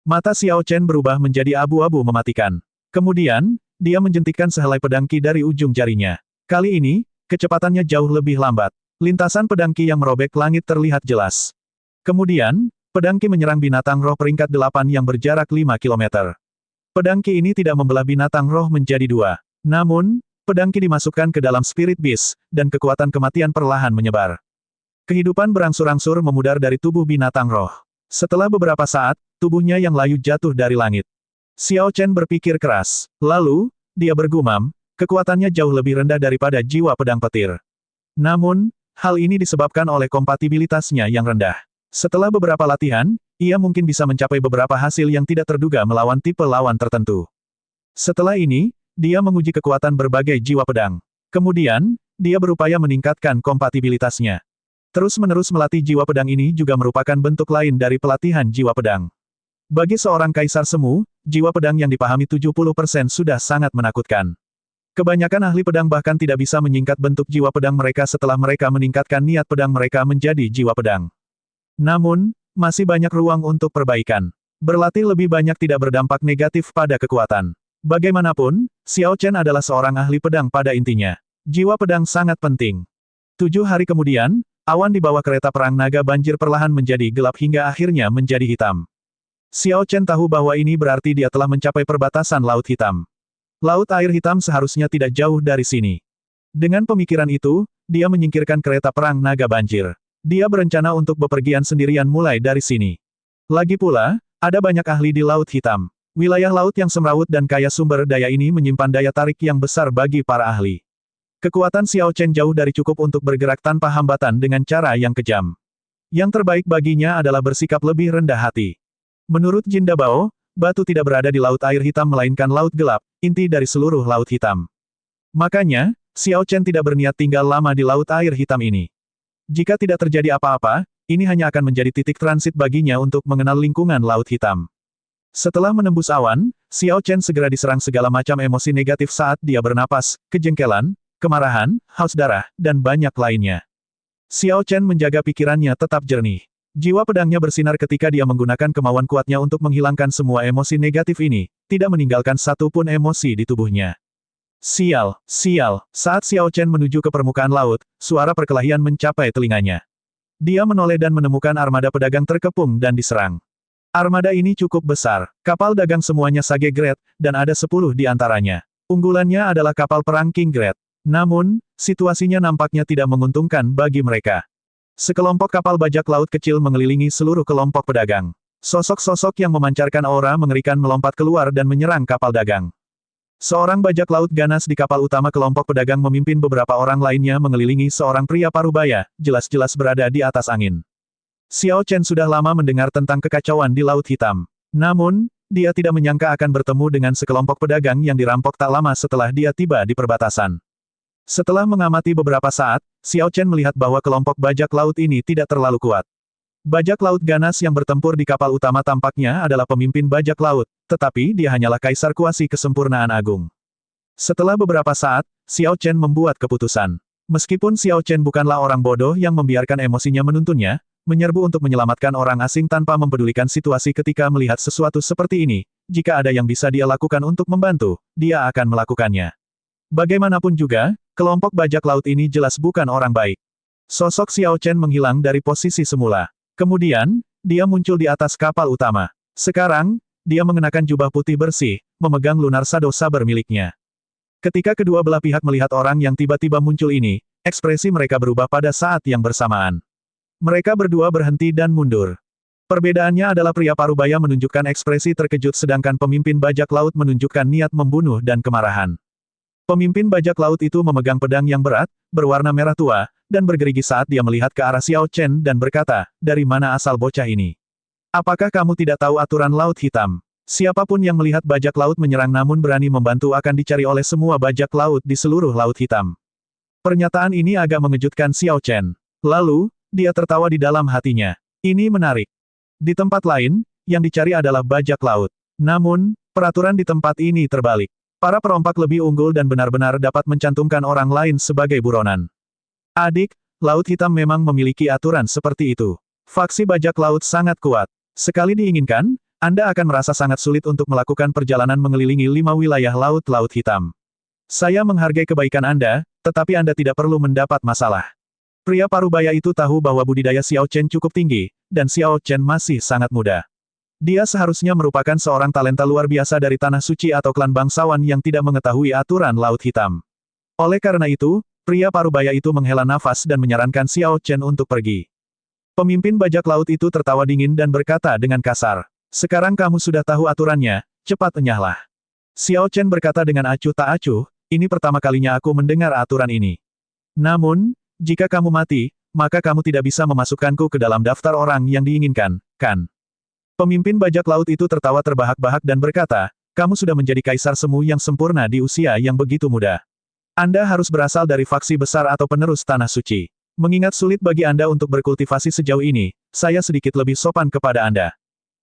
Mata Xiao Chen berubah menjadi abu-abu mematikan. Kemudian, dia menjentikkan sehelai pedang Qi dari ujung jarinya. Kali ini, kecepatannya jauh lebih lambat. Lintasan pedang Qi yang merobek langit terlihat jelas. Kemudian, pedang Qi menyerang binatang roh peringkat 8 yang berjarak 5 km. Pedang Qi ini tidak membelah binatang roh menjadi 2. Namun, pedang Qi dimasukkan ke dalam Spirit Beast, dan kekuatan kematian perlahan menyebar. Kehidupan berangsur-angsur memudar dari tubuh binatang roh. Setelah beberapa saat, tubuhnya yang layu jatuh dari langit. Xiao Chen berpikir keras. Lalu, dia bergumam, kekuatannya jauh lebih rendah daripada jiwa pedang petir. Namun, hal ini disebabkan oleh kompatibilitasnya yang rendah. Setelah beberapa latihan, ia mungkin bisa mencapai beberapa hasil yang tidak terduga melawan tipe lawan tertentu. Setelah ini, dia menguji kekuatan berbagai jiwa pedang. Kemudian, dia berupaya meningkatkan kompatibilitasnya. Terus-menerus melatih jiwa pedang ini juga merupakan bentuk lain dari pelatihan jiwa pedang. Bagi seorang kaisar semu, jiwa pedang yang dipahami 70% sudah sangat menakutkan. Kebanyakan ahli pedang bahkan tidak bisa menyingkat bentuk jiwa pedang mereka setelah mereka meningkatkan niat pedang mereka menjadi jiwa pedang. Namun, masih banyak ruang untuk perbaikan. Berlatih lebih banyak tidak berdampak negatif pada kekuatan. Bagaimanapun, Xiao Chen adalah seorang ahli pedang pada intinya. Jiwa pedang sangat penting. 7 hari kemudian, awan di bawah kereta perang naga banjir perlahan menjadi gelap hingga akhirnya menjadi hitam. Xiao Chen tahu bahwa ini berarti dia telah mencapai perbatasan Laut Hitam. Laut air hitam seharusnya tidak jauh dari sini. Dengan pemikiran itu, dia menyingkirkan kereta perang naga banjir. Dia berencana untuk bepergian sendirian mulai dari sini. Lagi pula, ada banyak ahli di Laut Hitam. Wilayah laut yang semrawut dan kaya sumber daya ini menyimpan daya tarik yang besar bagi para ahli. Kekuatan Xiao Chen jauh dari cukup untuk bergerak tanpa hambatan dengan cara yang kejam. Yang terbaik baginya adalah bersikap lebih rendah hati. Menurut Jin Dabao, batu tidak berada di laut air hitam melainkan laut gelap, inti dari seluruh laut hitam. Makanya, Xiao Chen tidak berniat tinggal lama di Laut Air Hitam ini. Jika tidak terjadi apa-apa, ini hanya akan menjadi titik transit baginya untuk mengenal lingkungan Laut Hitam. Setelah menembus awan, Xiao Chen segera diserang segala macam emosi negatif saat dia bernapas, kejengkelan, kemarahan, haus darah, dan banyak lainnya. Xiao Chen menjaga pikirannya tetap jernih. Jiwa pedangnya bersinar ketika dia menggunakan kemauan kuatnya untuk menghilangkan semua emosi negatif ini, tidak meninggalkan satu pun emosi di tubuhnya. Sial, sial, saat Xiao Chen menuju ke permukaan laut, suara perkelahian mencapai telinganya. Dia menoleh dan menemukan armada pedagang terkepung dan diserang. Armada ini cukup besar, kapal dagang semuanya Sage Grade, dan ada 10 di antaranya. Unggulannya adalah kapal perang King Grade. Namun, situasinya nampaknya tidak menguntungkan bagi mereka. Sekelompok kapal bajak laut kecil mengelilingi seluruh kelompok pedagang. Sosok-sosok yang memancarkan aura mengerikan melompat keluar dan menyerang kapal dagang. Seorang bajak laut ganas di kapal utama kelompok pedagang memimpin beberapa orang lainnya mengelilingi seorang pria parubaya, jelas-jelas berada di atas angin. Xiao Chen sudah lama mendengar tentang kekacauan di Laut Hitam. Namun, dia tidak menyangka akan bertemu dengan sekelompok pedagang yang dirampok tak lama setelah dia tiba di perbatasan. Setelah mengamati beberapa saat, Xiao Chen melihat bahwa kelompok bajak laut ini tidak terlalu kuat. Bajak laut ganas yang bertempur di kapal utama tampaknya adalah pemimpin bajak laut, tetapi dia hanyalah kaisar kuasi kesempurnaan agung. Setelah beberapa saat, Xiao Chen membuat keputusan. Meskipun Xiao Chen bukanlah orang bodoh yang membiarkan emosinya menuntunnya, menyerbu untuk menyelamatkan orang asing tanpa mempedulikan situasi ketika melihat sesuatu seperti ini, jika ada yang bisa dia lakukan untuk membantu, dia akan melakukannya. Bagaimanapun juga, kelompok bajak laut ini jelas bukan orang baik. Sosok Xiao Chen menghilang dari posisi semula. Kemudian, dia muncul di atas kapal utama. Sekarang, dia mengenakan jubah putih bersih, memegang lunar shadow saber miliknya. Ketika kedua belah pihak melihat orang yang tiba-tiba muncul ini, ekspresi mereka berubah pada saat yang bersamaan. Mereka berdua berhenti dan mundur. Perbedaannya adalah pria parubaya menunjukkan ekspresi terkejut sedangkan pemimpin bajak laut menunjukkan niat membunuh dan kemarahan. Pemimpin bajak laut itu memegang pedang yang berat, berwarna merah tua, dan bergerigi saat dia melihat ke arah Xiao Chen dan berkata, "Dari mana asal bocah ini? Apakah kamu tidak tahu aturan Laut Hitam? Siapapun yang melihat bajak laut menyerang namun berani membantu akan dicari oleh semua bajak laut di seluruh Laut Hitam." Pernyataan ini agak mengejutkan Xiao Chen. Lalu, dia tertawa di dalam hatinya. Ini menarik. Di tempat lain, yang dicari adalah bajak laut. Namun, peraturan di tempat ini terbalik. Para perompak lebih unggul dan benar-benar dapat mencantumkan orang lain sebagai buronan. Adik, Laut Hitam memang memiliki aturan seperti itu. Faksi bajak laut sangat kuat. Sekali diinginkan, Anda akan merasa sangat sulit untuk melakukan perjalanan mengelilingi 5 wilayah Laut Hitam. Saya menghargai kebaikan Anda, tetapi Anda tidak perlu mendapat masalah. Pria parubaya itu tahu bahwa budidaya Xiao Chen cukup tinggi, dan Xiao Chen masih sangat muda. Dia seharusnya merupakan seorang talenta luar biasa dari Tanah Suci atau klan bangsawan yang tidak mengetahui aturan Laut Hitam. Oleh karena itu, pria parubaya itu menghela nafas dan menyarankan Xiao Chen untuk pergi. Pemimpin bajak laut itu tertawa dingin dan berkata dengan kasar, "Sekarang kamu sudah tahu aturannya, cepat enyahlah." Xiao Chen berkata dengan acuh tak acuh, "Ini pertama kalinya aku mendengar aturan ini. Namun, jika kamu mati, maka kamu tidak bisa memasukkanku ke dalam daftar orang yang diinginkan, kan?" Pemimpin bajak laut itu tertawa terbahak-bahak dan berkata, "Kamu sudah menjadi kaisar semu yang sempurna di usia yang begitu muda. Anda harus berasal dari faksi besar atau penerus Tanah Suci. Mengingat sulit bagi Anda untuk berkultivasi sejauh ini, saya sedikit lebih sopan kepada Anda.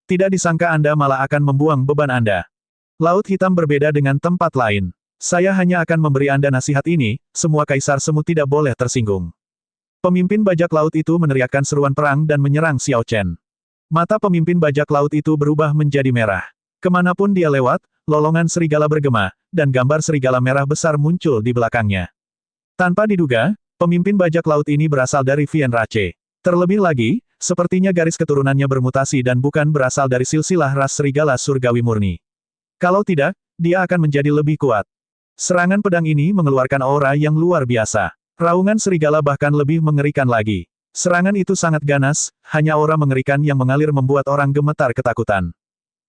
Tidak disangka Anda malah akan membuang beban Anda. Laut Hitam berbeda dengan tempat lain. Saya hanya akan memberi Anda nasihat ini, semua kaisar semu tidak boleh tersinggung." Pemimpin bajak laut itu meneriakkan seruan perang dan menyerang Xiao Chen. Mata pemimpin bajak laut itu berubah menjadi merah. Kemanapun dia lewat, lolongan serigala bergema, dan gambar serigala merah besar muncul di belakangnya. Tanpa diduga, pemimpin bajak laut ini berasal dari Vien Rache. Terlebih lagi, sepertinya garis keturunannya bermutasi dan bukan berasal dari silsilah ras serigala surgawi murni. Kalau tidak, dia akan menjadi lebih kuat. Serangan pedang ini mengeluarkan aura yang luar biasa. Raungan serigala bahkan lebih mengerikan lagi. Serangan itu sangat ganas, hanya aura mengerikan yang mengalir membuat orang gemetar ketakutan.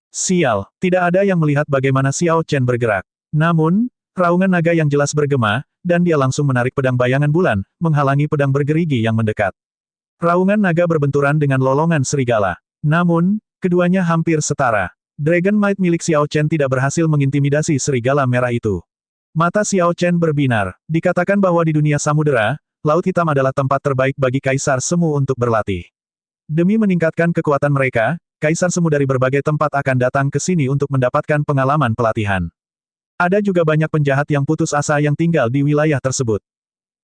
Sial, tidak ada yang melihat bagaimana Xiao Chen bergerak. Namun, raungan naga yang jelas bergema, dan dia langsung menarik pedang bayangan bulan, menghalangi pedang bergerigi yang mendekat. Raungan naga berbenturan dengan lolongan serigala. Namun, keduanya hampir setara. Dragon Might milik Xiao Chen tidak berhasil mengintimidasi serigala merah itu. Mata Xiao Chen berbinar. Dikatakan bahwa di dunia samudera, Laut Hitam adalah tempat terbaik bagi Kaisar Semu untuk berlatih. Demi meningkatkan kekuatan mereka, Kaisar Semu dari berbagai tempat akan datang ke sini untuk mendapatkan pengalaman pelatihan. Ada juga banyak penjahat yang putus asa yang tinggal di wilayah tersebut.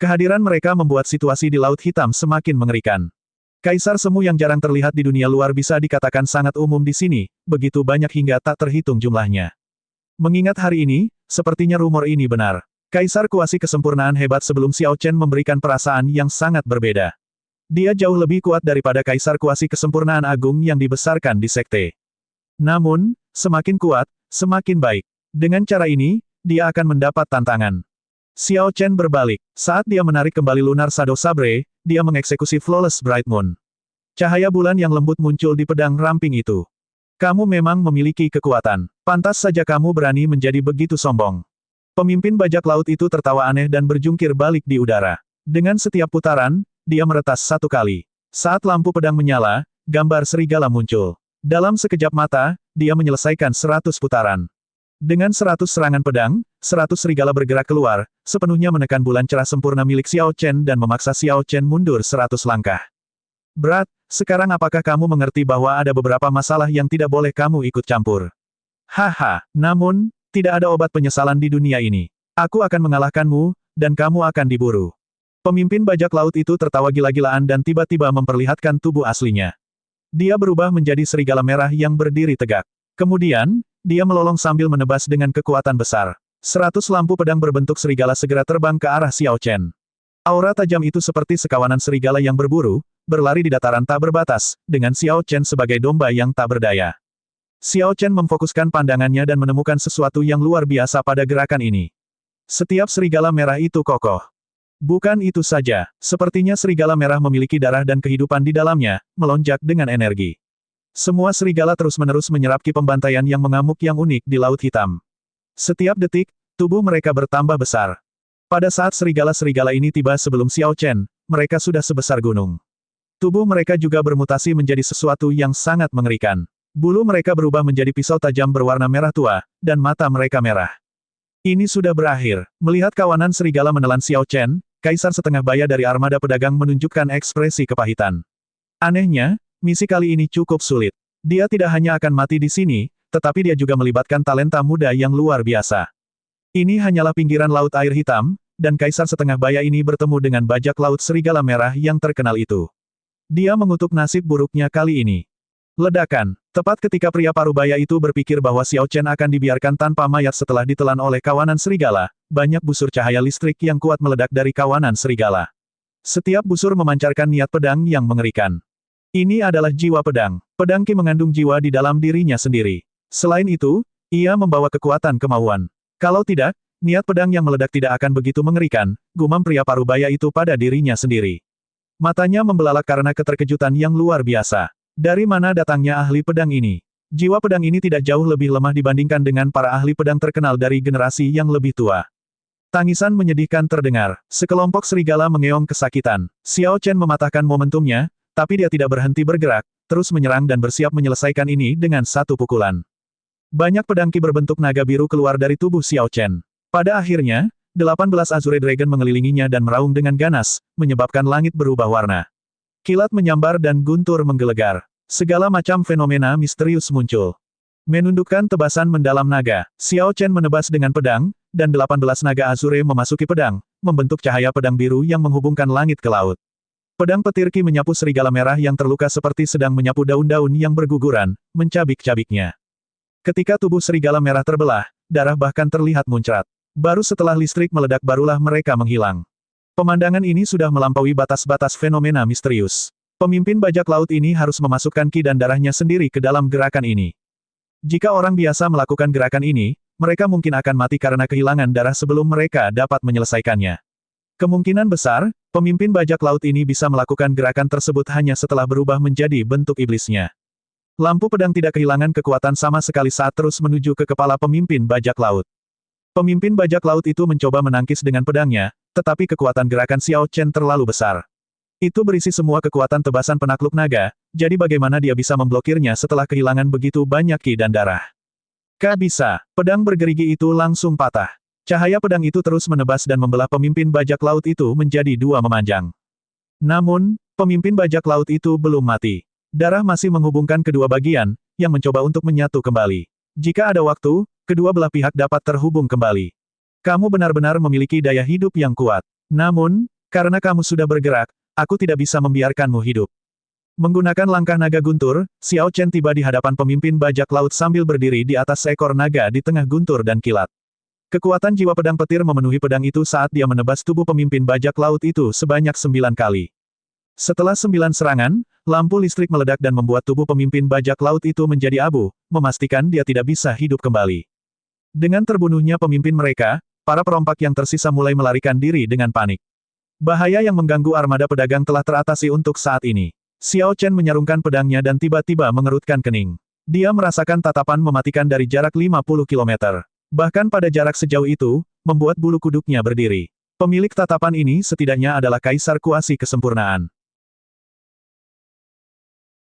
Kehadiran mereka membuat situasi di Laut Hitam semakin mengerikan. Kaisar Semu yang jarang terlihat di dunia luar bisa dikatakan sangat umum di sini, begitu banyak hingga tak terhitung jumlahnya. Mengingat hari ini, sepertinya rumor ini benar. Kaisar kuasi kesempurnaan hebat sebelum Xiao Chen memberikan perasaan yang sangat berbeda. Dia jauh lebih kuat daripada Kaisar kuasi kesempurnaan agung yang dibesarkan di sekte. Namun, semakin kuat, semakin baik. Dengan cara ini, dia akan mendapat tantangan. Xiao Chen berbalik. Saat dia menarik kembali Lunar Shadow Sabre, dia mengeksekusi Flawless Bright Moon. Cahaya bulan yang lembut muncul di pedang ramping itu. Kamu memang memiliki kekuatan. Pantas saja kamu berani menjadi begitu sombong. Pemimpin bajak laut itu tertawa aneh dan berjungkir balik di udara. Dengan setiap putaran, dia meretas satu kali. Saat lampu pedang menyala, gambar serigala muncul. Dalam sekejap mata, dia menyelesaikan 100 putaran. Dengan 100 serangan pedang, 100 serigala bergerak keluar, sepenuhnya menekan bulan cerah sempurna milik Xiao Chen dan memaksa Xiao Chen mundur 100 langkah. Berat, sekarang apakah kamu mengerti bahwa ada beberapa masalah yang tidak boleh kamu ikut campur? Haha, namun, tidak ada obat penyesalan di dunia ini. Aku akan mengalahkanmu, dan kamu akan diburu. Pemimpin bajak laut itu tertawa gila-gilaan dan tiba-tiba memperlihatkan tubuh aslinya. Dia berubah menjadi serigala merah yang berdiri tegak. Kemudian, dia melolong sambil menebas dengan kekuatan besar. 100 lampu pedang berbentuk serigala segera terbang ke arah Xiao Chen. Aura tajam itu seperti sekawanan serigala yang berburu, berlari di dataran tak berbatas, dengan Xiao Chen sebagai domba yang tak berdaya. Xiao Chen memfokuskan pandangannya dan menemukan sesuatu yang luar biasa pada gerakan ini. Setiap serigala merah itu kokoh. Bukan itu saja, sepertinya serigala merah memiliki darah dan kehidupan di dalamnya, melonjak dengan energi. Semua serigala terus-menerus menyerap ki pembantaian yang mengamuk yang unik di Laut Hitam. Setiap detik, tubuh mereka bertambah besar. Pada saat serigala-serigala ini tiba sebelum Xiao Chen, mereka sudah sebesar gunung. Tubuh mereka juga bermutasi menjadi sesuatu yang sangat mengerikan. Bulu mereka berubah menjadi pisau tajam berwarna merah tua, dan mata mereka merah. Ini sudah berakhir. Melihat kawanan serigala menelan Xiao Chen, Kaisar setengah baya dari armada pedagang menunjukkan ekspresi kepahitan. Anehnya, misi kali ini cukup sulit. Dia tidak hanya akan mati di sini, tetapi dia juga melibatkan talenta muda yang luar biasa. Ini hanyalah pinggiran Laut Air Hitam, dan Kaisar setengah baya ini bertemu dengan bajak laut serigala merah yang terkenal itu. Dia mengutuk nasib buruknya kali ini. Ledakan. Tepat ketika pria parubaya itu berpikir bahwa Xiao Chen akan dibiarkan tanpa mayat setelah ditelan oleh kawanan serigala, banyak busur cahaya listrik yang kuat meledak dari kawanan serigala. Setiap busur memancarkan niat pedang yang mengerikan. Ini adalah jiwa pedang. Pedang Qi mengandung jiwa di dalam dirinya sendiri. Selain itu, ia membawa kekuatan kemauan. Kalau tidak, niat pedang yang meledak tidak akan begitu mengerikan, gumam pria parubaya itu pada dirinya sendiri. Matanya membelalak karena keterkejutan yang luar biasa. Dari mana datangnya ahli pedang ini? Jiwa pedang ini tidak jauh lebih lemah dibandingkan dengan para ahli pedang terkenal dari generasi yang lebih tua. Tangisan menyedihkan terdengar. Sekelompok serigala mengeong kesakitan. Xiao Chen mematahkan momentumnya, tapi dia tidak berhenti bergerak, terus menyerang dan bersiap menyelesaikan ini dengan satu pukulan. Banyak pedang Qi berbentuk naga biru keluar dari tubuh Xiao Chen. Pada akhirnya, 18 Azure Dragon mengelilinginya dan meraung dengan ganas, menyebabkan langit berubah warna. Kilat menyambar dan guntur menggelegar. Segala macam fenomena misterius muncul. Menundukkan tebasan mendalam naga, Xiao Chen menebas dengan pedang, dan 18 naga Azure memasuki pedang, membentuk cahaya pedang biru yang menghubungkan langit ke laut. Pedang petir Qi menyapu serigala merah yang terluka seperti sedang menyapu daun-daun yang berguguran, mencabik-cabiknya. Ketika tubuh serigala merah terbelah, darah bahkan terlihat muncrat. Baru setelah listrik meledak barulah mereka menghilang. Pemandangan ini sudah melampaui batas-batas fenomena misterius. Pemimpin bajak laut ini harus memasukkan Qi dan darahnya sendiri ke dalam gerakan ini. Jika orang biasa melakukan gerakan ini, mereka mungkin akan mati karena kehilangan darah sebelum mereka dapat menyelesaikannya. Kemungkinan besar, pemimpin bajak laut ini bisa melakukan gerakan tersebut hanya setelah berubah menjadi bentuk iblisnya. Lampu pedang tidak kehilangan kekuatan sama sekali saat terus menuju ke kepala pemimpin bajak laut. Pemimpin bajak laut itu mencoba menangkis dengan pedangnya, tetapi kekuatan gerakan Xiao Chen terlalu besar. Itu berisi semua kekuatan tebasan penakluk naga, jadi bagaimana dia bisa memblokirnya setelah kehilangan begitu banyak Qi dan darah? Bisa. Pedang bergerigi itu langsung patah. Cahaya pedang itu terus menebas dan membelah pemimpin bajak laut itu menjadi dua memanjang. Namun, pemimpin bajak laut itu belum mati. Darah masih menghubungkan kedua bagian, yang mencoba untuk menyatu kembali. Jika ada waktu, kedua belah pihak dapat terhubung kembali. Kamu benar-benar memiliki daya hidup yang kuat. Namun, karena kamu sudah bergerak, aku tidak bisa membiarkanmu hidup. Menggunakan langkah naga guntur, Xiao Chen tiba di hadapan pemimpin bajak laut sambil berdiri di atas seekor naga di tengah guntur dan kilat. Kekuatan jiwa pedang petir memenuhi pedang itu saat dia menebas tubuh pemimpin bajak laut itu sebanyak 9 kali. Setelah 9 serangan, lampu listrik meledak dan membuat tubuh pemimpin bajak laut itu menjadi abu, memastikan dia tidak bisa hidup kembali. Dengan terbunuhnya pemimpin mereka, para perompak yang tersisa mulai melarikan diri dengan panik. Bahaya yang mengganggu armada pedagang telah teratasi untuk saat ini. Xiao Chen menyarungkan pedangnya dan tiba-tiba mengerutkan kening. Dia merasakan tatapan mematikan dari jarak 50 km. Bahkan pada jarak sejauh itu, membuat bulu kuduknya berdiri. Pemilik tatapan ini setidaknya adalah kaisar kuasi kesempurnaan.